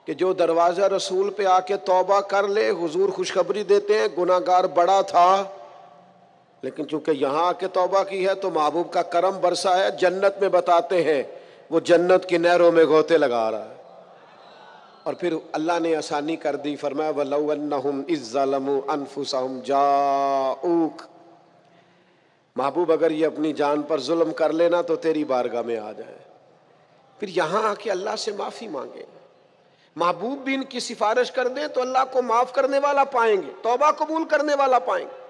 Speaker 1: کہ جو دروازہ رسول پہ آ کے توبہ کر لے، حضور خوشخبری دیتے ہیں گناہگار بڑا تھا لیکن چونکہ یہاں آ کے توبہ کی ہے تو محبوب کا کرم برسا ہے، جنت میں بتاتے ہیں وہ جنت کی نہروں میں غوطے لگا رہا ہے۔ اور پھر اللہ نے آسانی کر دی، فرمایا وَلَوْ أَنَّهُمْ إِذ ظَّلَمُوا أَنفُسَهُمْ جَاءُوكَ، محبوب اگر یہ اپنی جان پر ظلم کر لینا تو تیری بارگاہ میں آ جائے، پھر یہاں آ کے اللہ سے معافی مانگے، محبوب بھی ان کی سفارش کر دیں تو اللہ کو معاف کرنے والا پائیں گے، توبہ قبول کرنے والا پائیں گے۔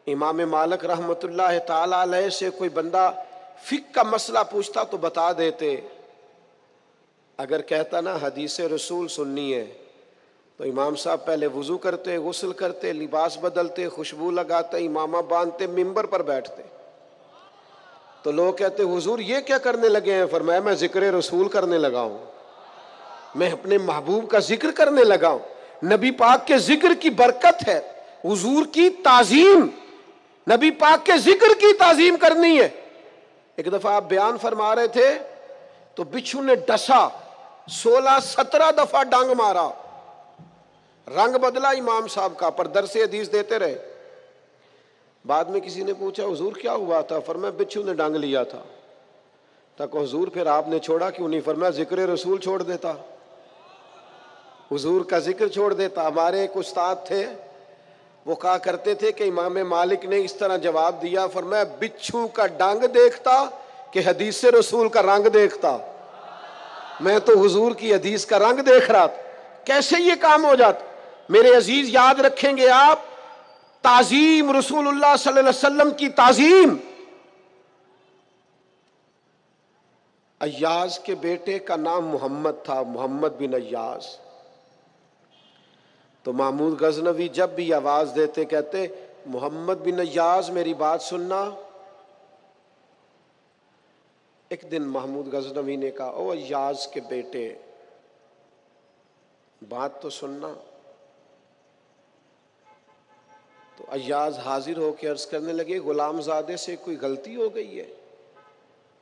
Speaker 1: امام مالک رحمۃ اللہ تعالی علیہ سے کوئی بندہ فقہ کا مسئلہ پوچھتا تو بتا دیتے، اگر کہتا نا حدیث رسول سننی ہے تو امام صاحب پہلے وضو کرتے، غسل کرتے، لباس بدلتے، خوشبو لگاتے، امامہ باندھتے، ممبر پر بیٹھتے. تو لوگ کہتے حضور یہ کیا کرنے لگے ہیں؟ فرمایا میں ذکر رسول کرنے لگا ہوں، میں اپنے محبوب کا ذکر کرنے لگا ہوں. نبی پاک کے ذکر کی برکت ہے، حضور کی تعظیم، نبی پاک کے ذکر کی تعظیم کرنی ہے. ایک دفعہ آپ بیان فرما رہے تھے تو بچھو نے ڈسا، 16-17 دفعہ ڈانگ مارا، رنگ بدلا امام صاحب کا، پر درس حدیث دیتے رہے. بعد میں کسی نے پوچھا حضور کیا ہوا تھا؟ فرمایا بچھو نے ڈانگ لیا تھا. تک حضور پھر آپ نے چھوڑا کیوں نہیں؟ فرمایا ذکر رسول چھوڑ دیتا، حضور کا ذکر چھوڑ دیتا. ہمارے ایک استاد تھے، وہ کہا کرتے تھے کہ امام مالک نے اس طرح جواب دیا، فرمایا بچھو کا ڈانگ دیکھتا کہ حدیث رسول کا رنگ دیکھتا؟ میں تو حضور کی حدیث کا رنگ دیکھ رہا تھا. کیسے یہ کام ہو جاتا؟ میرے عزیز یاد رکھیں گے آپ، تعظیم رسول اللہ صلی اللہ علیہ وسلم کی تعظیم. ایاز کے بیٹے کا نام محمد تھا، محمد بن ایاز. تو محمود غزنوی جب بھی آواز دیتے کہتے محمد بن ایاز میری بات سننا. ایک دن محمود غزنوی نے کہا او ایاز کے بیٹے بات تو سننا. تو ایاز حاضر ہو کے عرض کرنے لگے غلام زادے سے کوئی غلطی ہو گئی ہے،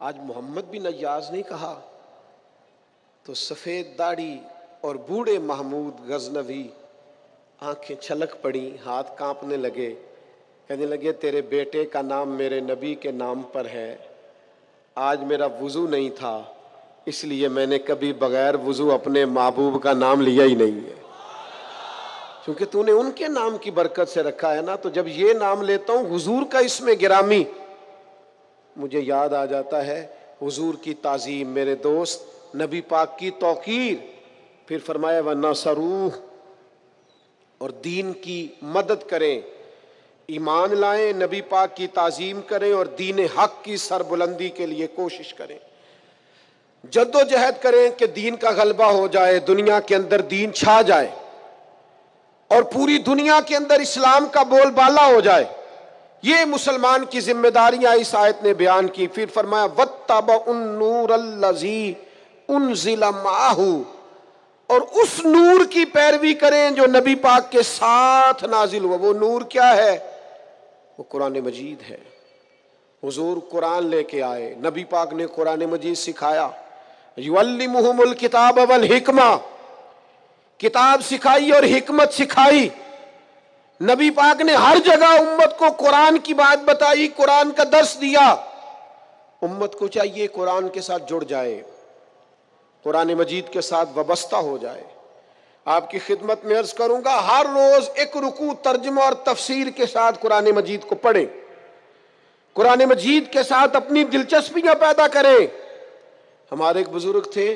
Speaker 1: آج محمد بن ایاز نہیں کہا. تو سفید داڑھی اور بوڑھے محمود غزنوی آنکھیں چھلک پڑی، ہاتھ کانپنے لگے، کہنے لگے تیرے بیٹے کا نام میرے نبی کے نام پر ہے. آج میرا وضو نہیں تھا، اس لیے میں نے کبھی بغیر وضو اپنے محبوب کا نام لیا ہی نہیں ہے. کیونکہ تو نے ان کے نام کی برکت سے رکھا ہے نا. تو جب یہ نام لیتا ہوں حضور کا اسم گرامی، مجھے یاد آ جاتا ہے حضور کی تعظیم، میرے دوست نبی پاک کی توقیر. پھر فرمایا وَنَصَرُوهُ، اور دین کی مدد کریں، ایمان لائیں، نبی پاک کی تعظیم کریں اور دین حق کی سربلندی کے لیے کوشش کریں، جد و جہد کریں کہ دین کا غلبہ ہو جائے، دنیا کے اندر دین چھا جائے اور پوری دنیا کے اندر اسلام کا بول بالا ہو جائے. یہ مسلمان کی ذمہ داریاں اس آیت نے بیان کی. پھر فرمایا وَاتَّبَعُوا النُّورَ الَّذِي أُنزِلَ مَعَهُ، اور اس نور کی پیروی کریں جو نبی پاک کے ساتھ نازل ہوا. وہ نور کیا ہے؟ وہ قرآن مجید ہے. حضور قرآن لے کے آئے، نبی پاک نے قرآن مجید سکھایا. یعلمہم الکتاب والحکمہ، کتاب سکھائی اور حکمت سکھائی. نبی پاک نے ہر جگہ امت کو قرآن کی بات بتائی، قرآن کا درس دیا. امت کو چاہیے قرآن کے ساتھ جڑ جائے، قرآن مجید کے ساتھ وابستہ ہو جائے. آپ کی خدمت میں عرض کروں گا ہر روز ایک رکوع ترجمہ اور تفسیر کے ساتھ قرآن مجید کو پڑھیں، قرآن مجید کے ساتھ اپنی دلچسپیاں پیدا کریں. ہمارے ایک بزرگ تھے،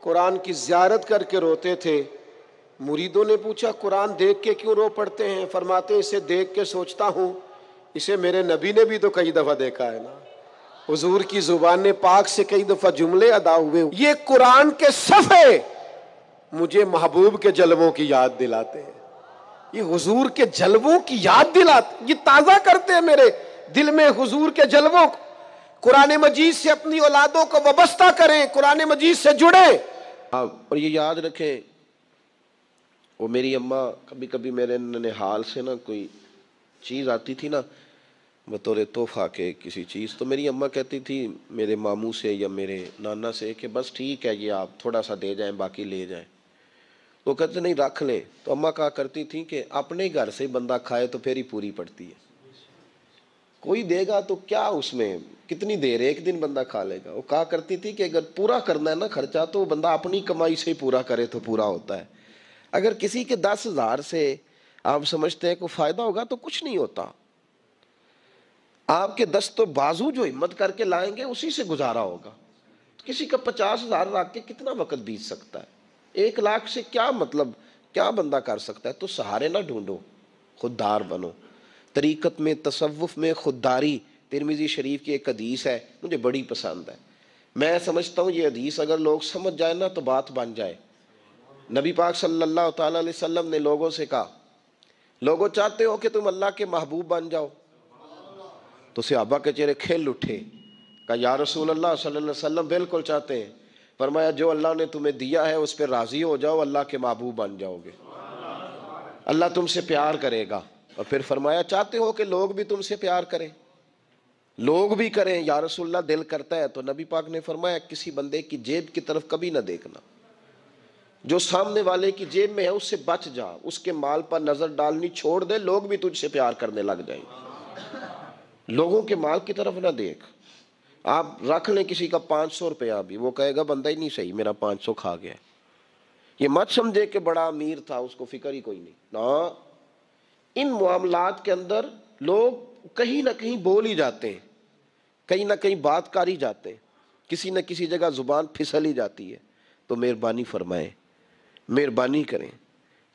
Speaker 1: قرآن کی زیارت کر کے روتے تھے. مریدوں نے پوچھا قرآن دیکھ کے کیوں رو پڑتے ہیں؟ فرماتے اسے دیکھ کے سوچتا ہوں اسے میرے نبی نے بھی تو کئی دفعہ دیکھا ہے نا، حضور کی زبان پاک سے کئی دفعہ جملے ادا ہوئے. یہ قرآن کے صفحے مجھے محبوب کے جلووں کی یاد دلاتے ہیں، یہ حضور کے جلووں کی یاد دلاتے، یہ تازہ کرتے ہیں میرے دل میں حضور کے جلووں کو. قرآن مجید سے اپنی اولادوں کو وابستہ کریں، قرآن مجید سے جڑیں. اور یہ یاد رکھیں، وہ میری اماں کبھی کبھی میرے ننہال سے نا کوئی چیز آتی تھی نا بطور تحفہ کے کسی چیز، تو میری اماں کہتی تھی میرے ماموں سے یا میرے نانا سے کہ بس ٹھیک ہے یہ آپ تھوڑا سا دے جائیں باقی لے جائیں. تو کہتے نہیں رکھ لیں. تو اماں کہا کرتی تھی کہ اپنے گھر سے بندہ کھائے تو پھر ہی پوری پڑتی ہے، کوئی دے گا تو کیا اس میں کتنی دیر ایک دن بندہ کھا لے گا. وہ کہا کرتی تھی کہ اگر پورا کرنا ہے نا خرچہ تو بندہ اپنی کمائی سے ہی پورا کرے تو پورا ہوتا ہے. اگر کسی کے 10,000 سے آپ سمجھتے ہیں کوئی فائدہ ہوگا تو کچھ نہیں ہوتا. آپ کے دست و بازو جو ہمت کر کے لائیں گے اسی سے گزارا ہوگا. کسی کا 50,000 رکھ کے کتنا وقت بیت سکتا ہے؟ 1,00,000 سے کیا مطلب، کیا بندہ کر سکتا ہے؟ تو سہارے نہ ڈھونڈو، خوددار بنو. طریقت میں تصوف میں خودداری، ترمذی شریف کی ایک حدیث ہے مجھے بڑی پسند ہے. میں سمجھتا ہوں یہ حدیث اگر لوگ سمجھ جائیں نا تو بات بن جائے.
Speaker 2: نبی پاک صلی اللہ تعالی علیہ وسلم نے لوگوں سے کہا لوگوں چاہتے ہو کہ تم اللہ کے محبوب بن جاؤ؟ تو صحابہ کے چہرے کھل اٹھے، کہا یا رسول اللہ صلی اللہ علیہ وسلم بالکل چاہتے ہیں۔ فرمایا جو اللہ نے تمہیں دیا ہے اس پہ راضی ہو جاؤ، اللہ کے محبوب بن جاؤ گے، اللہ تم سے پیار کرے گا۔ اور پھر فرمایا چاہتے ہو کہ لوگ بھی تم سے پیار کریں؟ لوگ بھی کریں یا رسول اللہ، دل کرتا ہے۔ تو نبی پاک نے فرمایا کسی بندے کی جیب کی طرف کبھی نہ دیکھنا، جو سامنے والے کی جیب میں ہے اس سے بچ جا، اس کے مال پر نظر ڈالنی چھوڑ دے، لوگ بھی تجھ سے پیار کرنے لگ جائیں گے۔ لوگوں کے مال کی طرف نہ دیکھ۔ آپ رکھ لیں کسی کا 500 روپیہ بھی، وہ کہے گا بندہ ہی نہیں صحیح، میرا 500 کھا گیا۔ یہ مت سمجھے کہ بڑا امیر تھا اس کو فکر ہی کوئی نہیں، نا۔ ان معاملات کے اندر لوگ کہیں نہ کہیں بول ہی جاتے ہیں، کہیں نہ کہیں بات کر ہی جاتے ہیں، کسی نہ کسی جگہ زبان پھسل ہی جاتی ہے۔ تو مہربانی فرمائیں، مہربانی کریں،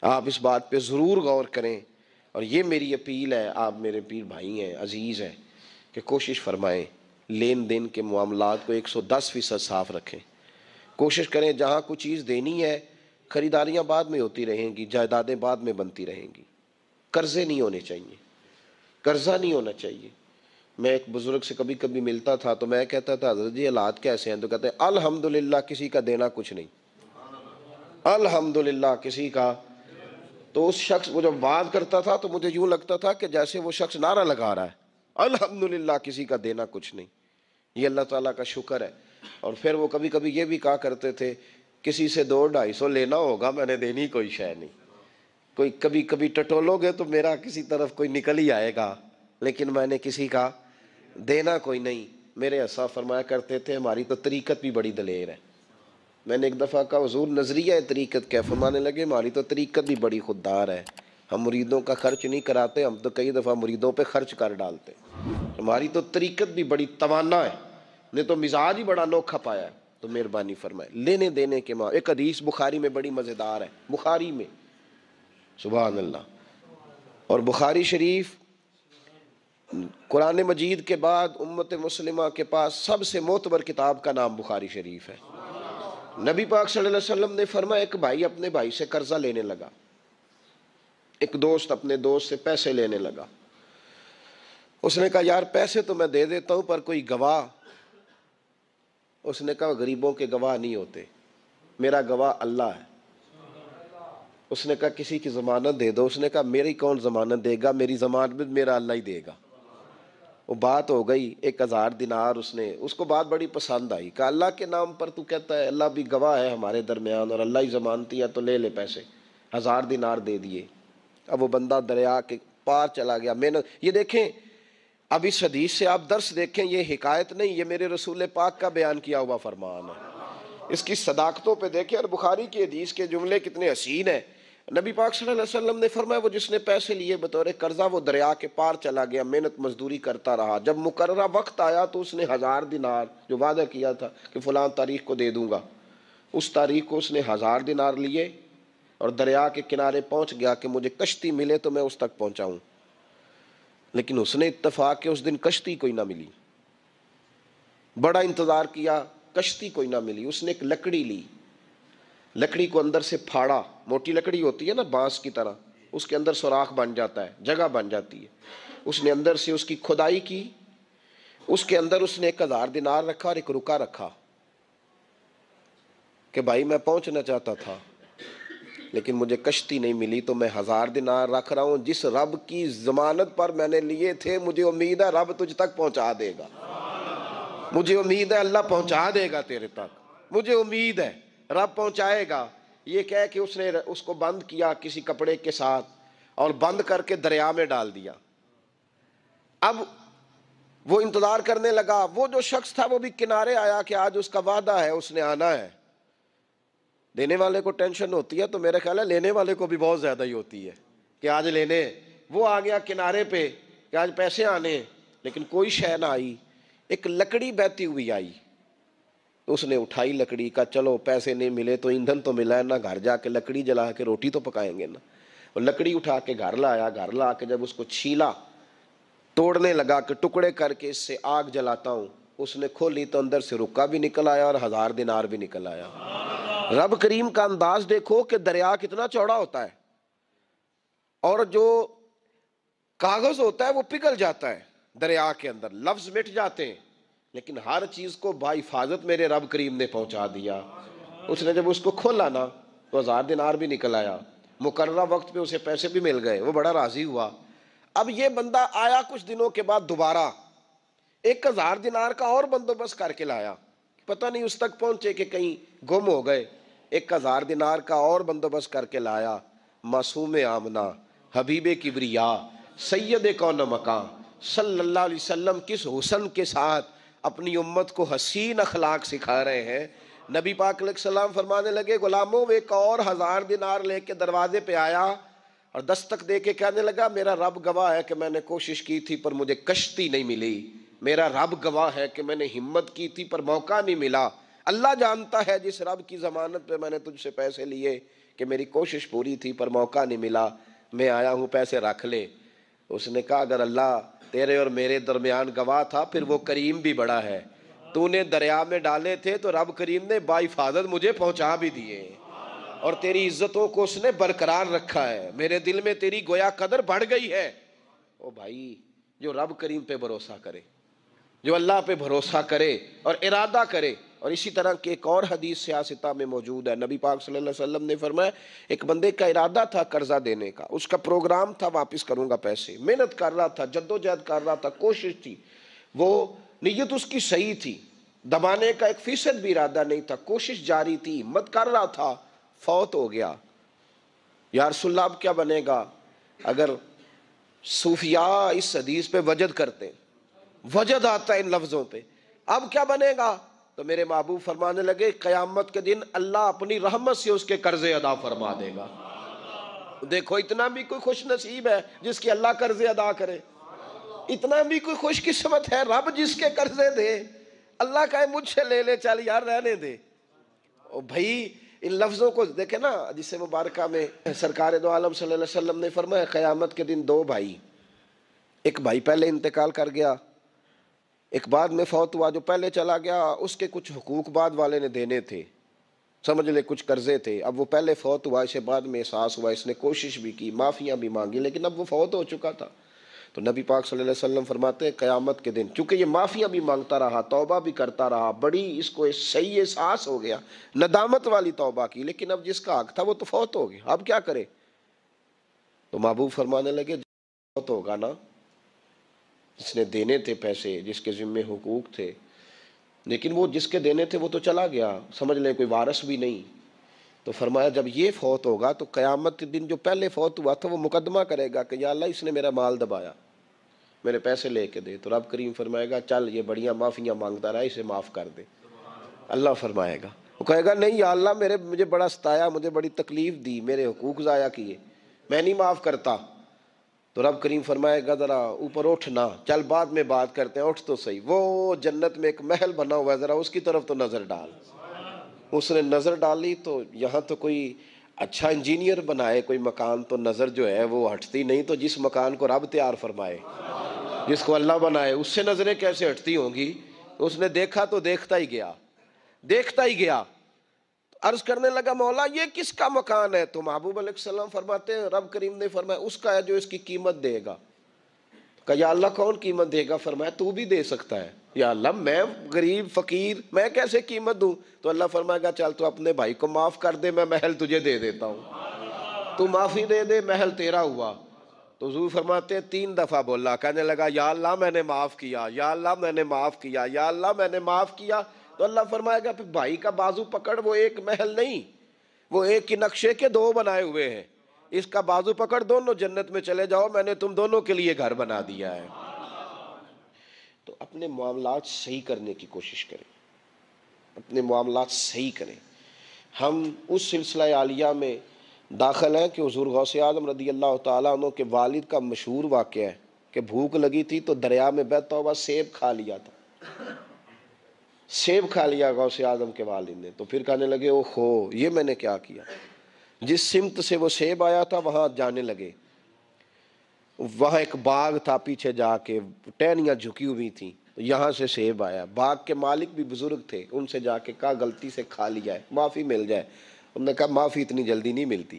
Speaker 2: آپ اس بات پہ ضرور غور کریں۔ اور یہ میری اپیل ہے، آپ میرے پیر بھائی ہیں، عزیز ہیں، کہ کوشش فرمائیں لین دین کے معاملات کو 110% صاف رکھیں۔ کوشش کریں جہاں کوئی چیز دینی ہے، خریداریاں بعد میں ہوتی رہیں گی، جائیدادیں بعد میں بنتی رہیں گی، قرضے نہیں ہونے چاہیے، قرضہ نہیں ہونا چاہیے۔ میں ایک بزرگ سے کبھی کبھی ملتا تھا تو میں کہتا تھا حضرت جی حالات کیسے ہیں؟ تو کہتے ہیں الحمدللہ کسی کا دینا کچھ نہیں، الحمدللہ کسی کا۔ تو اس شخص وہ جب بات کرتا تھا تو مجھے یوں لگتا تھا کہ جیسے وہ شخص نعرہ لگا رہا ہے، الحمدللہ کسی کا دینا کچھ نہیں۔ یہ اللہ تعالیٰ کا شکر ہے۔ اور پھر وہ کبھی کبھی یہ بھی کہا کرتے تھے کسی سے 200-250 لینا ہوگا، میں نے دینی کوئی شے نہیں، کوئی کبھی کبھی ٹٹولو گے تو میرا کسی طرف کوئی نکل ہی آئے گا، لیکن میں نے کسی کا دینا کوئی نہیں۔ میرے اسا فرمایا کرتے تھے ہماری تو طریقت بھی بڑی دلیر ہے۔ میں نے ایک دفعہ کہا حضور نظریہ طریقت کیا؟ فرمانے لگے ہماری تو طریقت بھی بڑی خوددار ہے، ہم مریدوں کا خرچ نہیں کراتے، ہم تو کئی دفعہ مریدوں پہ خرچ کر ڈالتے، ہماری تو طریقت بھی بڑی توانا ہے، نے تو مزاج ہی بڑا انوکھا پایا ہے۔ تو مہربانی فرمائے لینے دینے کے ماں۔ ایک حدیث بخاری میں بڑی مزیدار ہے، بخاری میں، سبحان اللہ۔ اور بخاری شریف قرآن مجید کے بعد امت مسلمہ کے پاس سب سے معتبر کتاب کا نام بخاری شریف ہے۔ نبی پاک صلی اللہ علیہ وسلم نے فرمایا ایک بھائی اپنے بھائی سے قرضہ لینے لگا، ایک دوست اپنے دوست سے پیسے لینے لگا۔ اس نے کہا یار پیسے تو میں دے دیتا ہوں پر کوئی گواہ؟ اس نے کہا غریبوں کے گواہ نہیں ہوتے، میرا گواہ اللہ ہے۔ اس نے کہا کسی کی ضمانت دے دو۔ اس نے کہا میری کون ضمانت دے گا، میری ضمانت میرا اللہ ہی دے گا۔ وہ بات ہو گئی 1000 دینار، اس کو بات بڑی پسند آئی، کہ اللہ کے نام پر تو کہتا ہے، اللہ بھی گواہ ہے ہمارے درمیان اور اللہ ہی ضمانتی ہے، تو لے لے پیسے۔ 1000 دینار دے دیے۔ اب وہ بندہ دریا کے پار چلا گیا۔ محنت، یہ دیکھیں اب اس حدیث سے آپ درس دیکھیں، یہ حکایت نہیں، یہ میرے رسول پاک کا بیان کیا ہوا فرمان ہے۔ اس کی صداقتوں پہ دیکھیں، اور بخاری کی حدیث کے جملے کتنے حسین ہیں۔ نبی پاک صلی اللہ علیہ وسلم نے فرمایا وہ جس نے پیسے لیے بطور قرضہ وہ دریا کے پار چلا گیا، محنت مزدوری کرتا رہا، جب مقررہ وقت آیا تو اس نے 1000 دینار جو وعدہ کیا تھا کہ فلاں تاریخ کو دے دوں گا، اس تاریخ کو اس نے 1000 دینار لیے اور دریا کے کنارے پہنچ گیا کہ مجھے کشتی ملے تو میں اس تک پہنچاؤں۔ لیکن اس نے اتفاق کہ اس دن کشتی کوئی نہ ملی، بڑا انتظار کیا، کشتی کوئی نہ ملی۔ اس نے ایک لکڑی لی، لکڑی کو اندر سے پھاڑا، موٹی لکڑی ہوتی ہے نا بانس کی طرح، اس کے اندر سوراخ بن جاتا ہے، جگہ بن جاتی ہے۔ اس نے اندر سے اس کی کھدائی کی، اس کے اندر اس نے 1000 دینار رکھا اور ایک رکا رکھا کہ بھائی میں پہنچنا چاہتا تھا لیکن مجھے کشتی نہیں ملی تو میں 1000 دینار رکھ رہا ہوں، جس رب کی ضمانت پر میں نے لیے تھے مجھے امید ہے رب تجھ تک پہنچا دے گا، مجھے امید ہے اللہ پہنچا دے گا تیرے تک، مجھے امید ہے رب پہنچائے گا۔ یہ کہہ کہ اس نے اس کو بند کیا کسی کپڑے کے ساتھ اور بند کر کے دریا میں ڈال دیا۔ اب وہ انتظار کرنے لگا، وہ جو شخص تھا وہ بھی کنارے آیا کہ آج اس کا وعدہ ہے، اس نے آنا ہے۔ دینے والے کو ٹینشن ہوتی ہے تو میرا خیال ہے لینے والے کو بھی بہت زیادہ ہی ہوتی ہے کہ آج لینے۔ وہ آ گیا کنارے پہ کہ آج پیسے آنے، لیکن کوئی شے نہ آئی۔ ایک لکڑی بہتی ہوئی آئی، اس نے اٹھائی لکڑی کا، چلو پیسے نہیں ملے تو ایندھن تو ملا ہے نا، گھر جا کے لکڑی جلا کے روٹی تو پکائیں گے نا۔ اور لکڑی اٹھا کے گھر لایا، گھر لا کے جب اس کو چھیلا، توڑنے لگا کہ ٹکڑے کر کے اس سے آگ جلاتا ہوں، اس نے کھولی تو اندر سے رکا بھی نکل آیا اور 1000 دینار بھی نکل آیا۔ رب کریم کا انداز دیکھو کہ دریا کتنا چوڑا ہوتا ہے اور جو کاغذ ہوتا ہے وہ پگھل جاتا ہے دریا کے اندر، لفظ مٹ جاتے ہیں، لیکن ہر چیز کو بحفاظت میرے رب کریم نے پہنچا دیا۔ اس نے جب اس کو کھولا نا تو 1000 دینار بھی نکل آیا، مقررہ وقت پہ اسے پیسے بھی مل گئے، وہ بڑا راضی ہوا۔ اب یہ بندہ آیا کچھ دنوں کے بعد دوبارہ 1000 دینار کا اور بندوبست کر کے لایا، پتہ نہیں اس تک پہنچے کہ کہیں گم ہو گئے، 1000 دینار کا اور بندوبست کر کے لایا۔ معصوم آمنہ، حبیب کبریا، سید کون مکان صلی اللہ علیہ وسلم کس حسن کے ساتھ اپنی امت کو حسین اخلاق سکھا رہے ہیں۔ نبی پاک علیہ السلام فرمانے لگے، غلاموں وہ ایک اور 1000 دینار لے کے دروازے پہ آیا اور دستک دے کے کہنے لگا، میرا رب گواہ ہے کہ میں نے کوشش کی تھی پر مجھے کشتی نہیں ملی، میرا رب گواہ ہے کہ میں نے ہمت کی تھی پر موقع نہیں ملا، اللہ جانتا ہے جس رب کی ضمانت پہ میں نے تجھ سے پیسے لیے کہ میری کوشش پوری تھی پر موقع نہیں ملا، میں آیا ہوں پیسے رکھ لے۔ اس نے کہا اگر اللہ تیرے اور میرے درمیان گواہ تھا پھر وہ کریم بھی بڑا ہے، تو نے دریا میں ڈالے تھے تو رب کریم نے باحفاظت مجھے پہنچا بھی دیے اور تیری عزتوں کو اس نے برقرار رکھا ہے، میرے دل میں تیری گویا قدر بڑھ گئی ہے۔ او بھائی، جو رب کریم پہ بھروسہ کرے، جو اللہ پہ بھروسہ کرے اور ارادہ کرے، اور اسی طرح کی ایک اور حدیث سیاستہ میں موجود ہے، نبی پاک صلی اللہ علیہ وسلم نے فرمایا ایک بندے کا ارادہ تھا قرضہ دینے کا، اس کا پروگرام تھا واپس کروں گا پیسے، محنت کر رہا تھا، جدوجہد کر رہا تھا، کوشش تھی، وہ نیت اس کی صحیح تھی، دبانے کا 1% بھی ارادہ نہیں تھا، کوشش جاری تھی، ہمت کر رہا تھا، فوت ہو گیا۔ یا رسول اللہ اب کیا بنے گا؟ اگر صوفیاء اس حدیث پہ وجد کرتے، وجد آتا ہے ان لفظوں پہ، اب کیا بنے گا؟ تو میرے محبوب فرمانے لگے قیامت کے دن اللہ اپنی رحمت سے اس کے قرضے ادا فرما دے گا۔ دیکھو اتنا بھی کوئی خوش نصیب ہے جس کی اللہ قرضے ادا کرے، اتنا بھی کوئی خوش قسمت ہے رب جس کے قرضے دے، اللہ کہے مجھ سے لے لے چل یار رہنے دے۔ او بھائی ان لفظوں کو دیکھیں نا، جس مبارکہ میں سرکار دو عالم صلی اللہ علیہ وسلم نے فرمایا قیامت کے دن 2 بھائی، ایک بھائی پہلے انتقال کر گیا، ایک بعد میں فوت ہوا، جو پہلے چلا گیا اس کے کچھ حقوق بعد والے نے دینے تھے، سمجھ لے کچھ قرضے تھے، اب وہ پہلے فوت ہوا، اسے بعد میں احساس ہوا، اس نے کوشش بھی کی، معافیاں بھی مانگی، لیکن اب وہ فوت ہو چکا تھا۔ تو نبی پاک صلی اللہ علیہ وسلم فرماتے ہیں قیامت کے دن چونکہ یہ معافیاں بھی مانگتا رہا، توبہ بھی کرتا رہا، بڑی اس کو صحیح احساس ہو گیا، ندامت والی توبہ کی، لیکن اب جس کا حق تھا وہ تو فوت ہو گیا، اب کیا کرے؟ تو محبوب فرمانے لگے فوت ہوگا نا، جس نے دینے تھے پیسے، جس کے ذمے حقوق تھے، لیکن وہ جس کے دینے تھے وہ تو چلا گیا، سمجھ لیں کوئی وارث بھی نہیں۔ تو فرمایا جب یہ فوت ہوگا تو قیامت کے دن جو پہلے فوت ہوا تھا وہ مقدمہ کرے گا کہ یا اللہ اس نے میرا مال دبایا، میرے پیسے لے کے دے، تو رب کریم فرمائے گا چل یہ بڑیاں معافیاں مانگتا رہا، اسے معاف کر دے۔ اللہ فرمائے گا، وہ کہے گا نہیں یا اللہ مجھے بڑا ستایا، مجھے بڑی تکلیف دی، میرے حقوق ضائع کیے، میں نہیں معاف کرتا۔ تو رب کریم فرمائے گا ذرا اوپر اٹھنا، چل بعد میں بات کرتے ہیں، اٹھ تو صحیح، وہ جنت میں ایک محل بنا ہوا ہے، ذرا اس کی طرف تو نظر ڈال۔ اس نے نظر ڈالی تو یہاں تو کوئی اچھا انجینئر بنائے کوئی مکان تو نظر جو ہے وہ ہٹتی نہیں، تو جس مکان کو رب تیار فرمائے، جس کو اللہ بنائے، اس سے نظریں کیسے ہٹتی ہوں گی؟ اس نے دیکھا تو دیکھتا ہی گیا، دیکھتا ہی گیا، عرض کرنے لگا مولا یہ کس کا مکان ہے؟ تو محبوب علیہ السلام فرماتے ہیں رب کریم نے فرمایا اس کا ہے جو اس کی قیمت دے گا۔ کہا یا اللہ کون قیمت دے گا؟ فرمایا تو بھی دے سکتا ہے۔ یا اللہ میں غریب فقیر میں کیسے قیمت دوں؟ تو اللہ فرمائے گا چل تو اپنے بھائی کو معاف کر دے، میں محل تجھے دے دیتا ہوں، تو معافی دے دے، محل تیرا ہوا۔ تو حضور فرماتے ہیں 3 دفعہ بولا، کہنے لگا یا اللہ میں نے معاف کیا، یا اللہ میں نے معاف کیا، یا اللہ میں نے معاف کیا۔ تو اللہ فرمائے گا پھر بھائی کا بازو پکڑ، وہ ایک محل نہیں، وہ ایک ہی نقشے کے 2 بنائے ہوئے ہیں، اس کا بازو پکڑ، دونوں جنت میں چلے جاؤ، میں نے تم دونوں کے لیے گھر بنا دیا ہے۔ تو اپنے معاملات صحیح کرنے کی کوشش کریں، اپنے معاملات صحیح کریں۔ ہم اس سلسلہ عالیہ میں داخل ہیں کہ حضور غوث اعظم رضی اللہ تعالیٰ عنہ کے والد کا مشہور واقعہ ہے کہ بھوک لگی تھی تو دریا میں بیت توبہ سیب کھا لیا تھا، سیب کھا لیا غوث اعظم کے والد نے، تو پھر کہنے لگے اوہو یہ میں نے کیا کیا؟ جس سمت سے وہ سیب آیا تھا وہاں جانے لگے، وہاں ایک باغ تھا، پیچھے جا کے ٹہنیاں جھکی ہوئی تھیں، تو یہاں سے سیب آیا، باغ کے مالک بھی بزرگ تھے، ان سے جا کے کہا غلطی سے کھا لیا ہے، معافی مل جائے۔ انہوں نے کہا معافی اتنی جلدی نہیں ملتی۔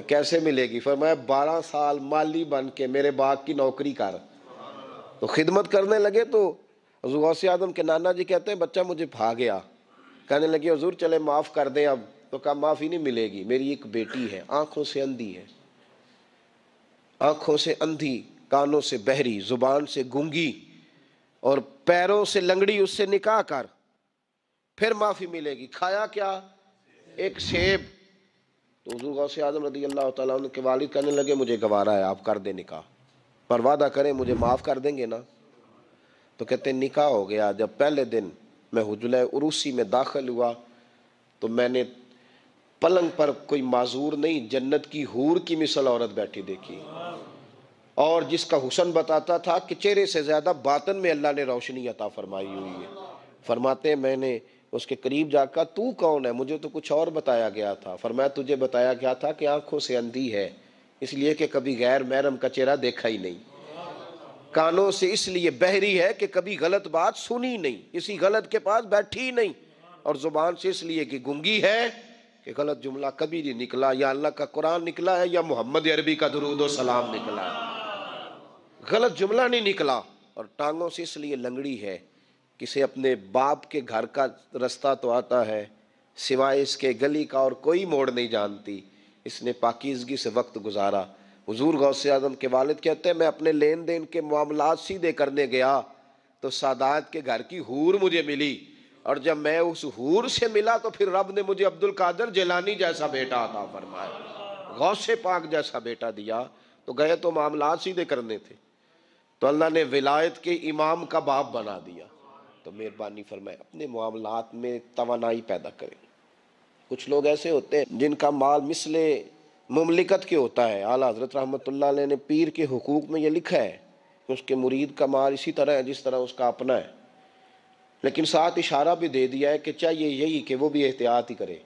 Speaker 2: کیسے ملے گی؟ فرمایا 12 سال مالی بن کے میرے باغ کی نوکری کر۔ تو خدمت کرنے لگے تو حضور غوث اعظم کے نانا جی کہتے ہیں بچہ مجھے بھا گیا، کہنے لگے حضور چلے معاف کر دیں اب، تو کہا معافی نہیں ملے گی، میری ایک بیٹی ہے، آنکھوں سے اندھی ہے، آنکھوں سے اندھی، کانوں سے بہری، زبان سے گونگی اور پیروں سے لنگڑی، اس سے نکاح کر، پھر معافی ملے گی۔ کھایا کیا؟ ایک سیب۔ تو حضور غوث اعظم رضی اللہ تعالیٰ عنہ کے والد کہنے لگے مجھے گوارا ہے، آپ کر دیں نکاح، پر وعدہ کریں مجھے معاف کر دیں گے نا؟ تو کہتے ہیں نکاح ہو گیا۔ جب پہلے دن میں حجلہ عروسی میں داخل ہوا تو میں نے پلنگ پر کوئی معذور نہیں، جنت کی حور کی مثل عورت بیٹھی دیکھی، اور جس کا حسن بتاتا تھا کہ چہرے سے زیادہ باطن میں اللہ نے روشنی عطا فرمائی ہوئی ہے۔ فرماتے ہیں میں نے اس کے قریب جا کر تو کون ہے؟ مجھے تو کچھ اور بتایا گیا تھا۔ فرمایا تجھے بتایا گیا تھا کہ آنکھوں سے اندھی ہے، اس لیے کہ کبھی غیر محرم کا چہرہ دیکھا ہی نہیں، کانوں سے اس لیے بہری ہے کہ کبھی غلط بات سنی نہیں، کسی غلط کے پاس بیٹھی نہیں، اور زبان سے اس لیے کہ گونگی ہے کہ غلط جملہ کبھی نہیں نکلا، یا اللہ کا قرآن نکلا ہے یا محمد عربی کا درود و سلام نکلا ہے، غلط جملہ نہیں نکلا۔ اور ٹانگوں سے اس لیے لنگڑی ہے، کسے اپنے باپ کے گھر کا رستہ تو آتا ہے، سوائے اس کے گلی کا اور کوئی موڑ نہیں جانتی، اس نے پاکیزگی سے وقت گزارا۔ حضور غوث اعظم کے والد کہتے ہیں میں اپنے لین دین کے معاملات سیدھے کرنے گیا تو سادات کے گھر کی حور مجھے ملی، اور جب میں اس حور سے ملا تو پھر رب نے مجھے عبد القادر جیلانی جیسا بیٹا عطا فرمایا، غوث پاک جیسا بیٹا دیا۔ تو گئے تو معاملات سیدھے کرنے تھے، تو اللہ نے ولایت کے امام کا باپ بنا دیا۔ تو مہربانی فرمائے اپنے معاملات میں توانائی پیدا کریں۔ کچھ لوگ ایسے ہوتے ہیں جن کا مال مثل مملکت کے ہوتا ہے۔ اعلیٰ حضرت رحمۃ اللہ علیہ نے پیر کے حقوق میں یہ لکھا ہے کہ اس کے مرید کا مال اسی طرح ہے جس طرح اس کا اپنا ہے، لیکن ساتھ اشارہ بھی دے دیا ہے کہ چاہیے یہی کہ وہ بھی احتیاط ہی کرے،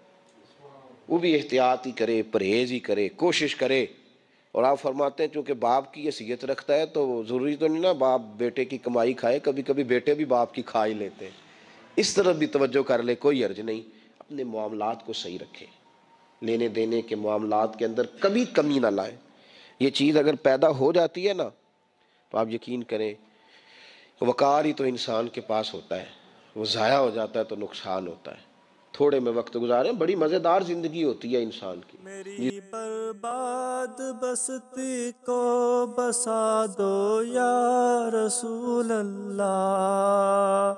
Speaker 2: وہ بھی احتیاط ہی کرے، پرہیز ہی کرے، کوشش کرے۔ اور آپ فرماتے ہیں چونکہ باپ کی حیثیت رکھتا ہے تو ضروری تو نہیں نا باپ بیٹے کی کمائی کھائے، کبھی کبھی بیٹے بھی باپ کی کھا ہی لیتے ہیں، اس طرف بھی توجہ کر لے، کوئی حرج نہیں۔ اپنے معاملات کو صحیح رکھے، لینے دینے کے معاملات کے اندر کبھی کمی نہ لائے۔ یہ چیز اگر پیدا ہو جاتی ہے نا تو آپ یقین کریں وقار ہی تو انسان کے پاس ہوتا ہے، وہ ضائع ہو جاتا ہے تو نقصان ہوتا ہے۔ تھوڑے میں وقت گزاریں، بڑی مزیدار زندگی ہوتی ہے انسان کی۔
Speaker 3: میری برباد بستی کو بسا دو یا رسول اللہ،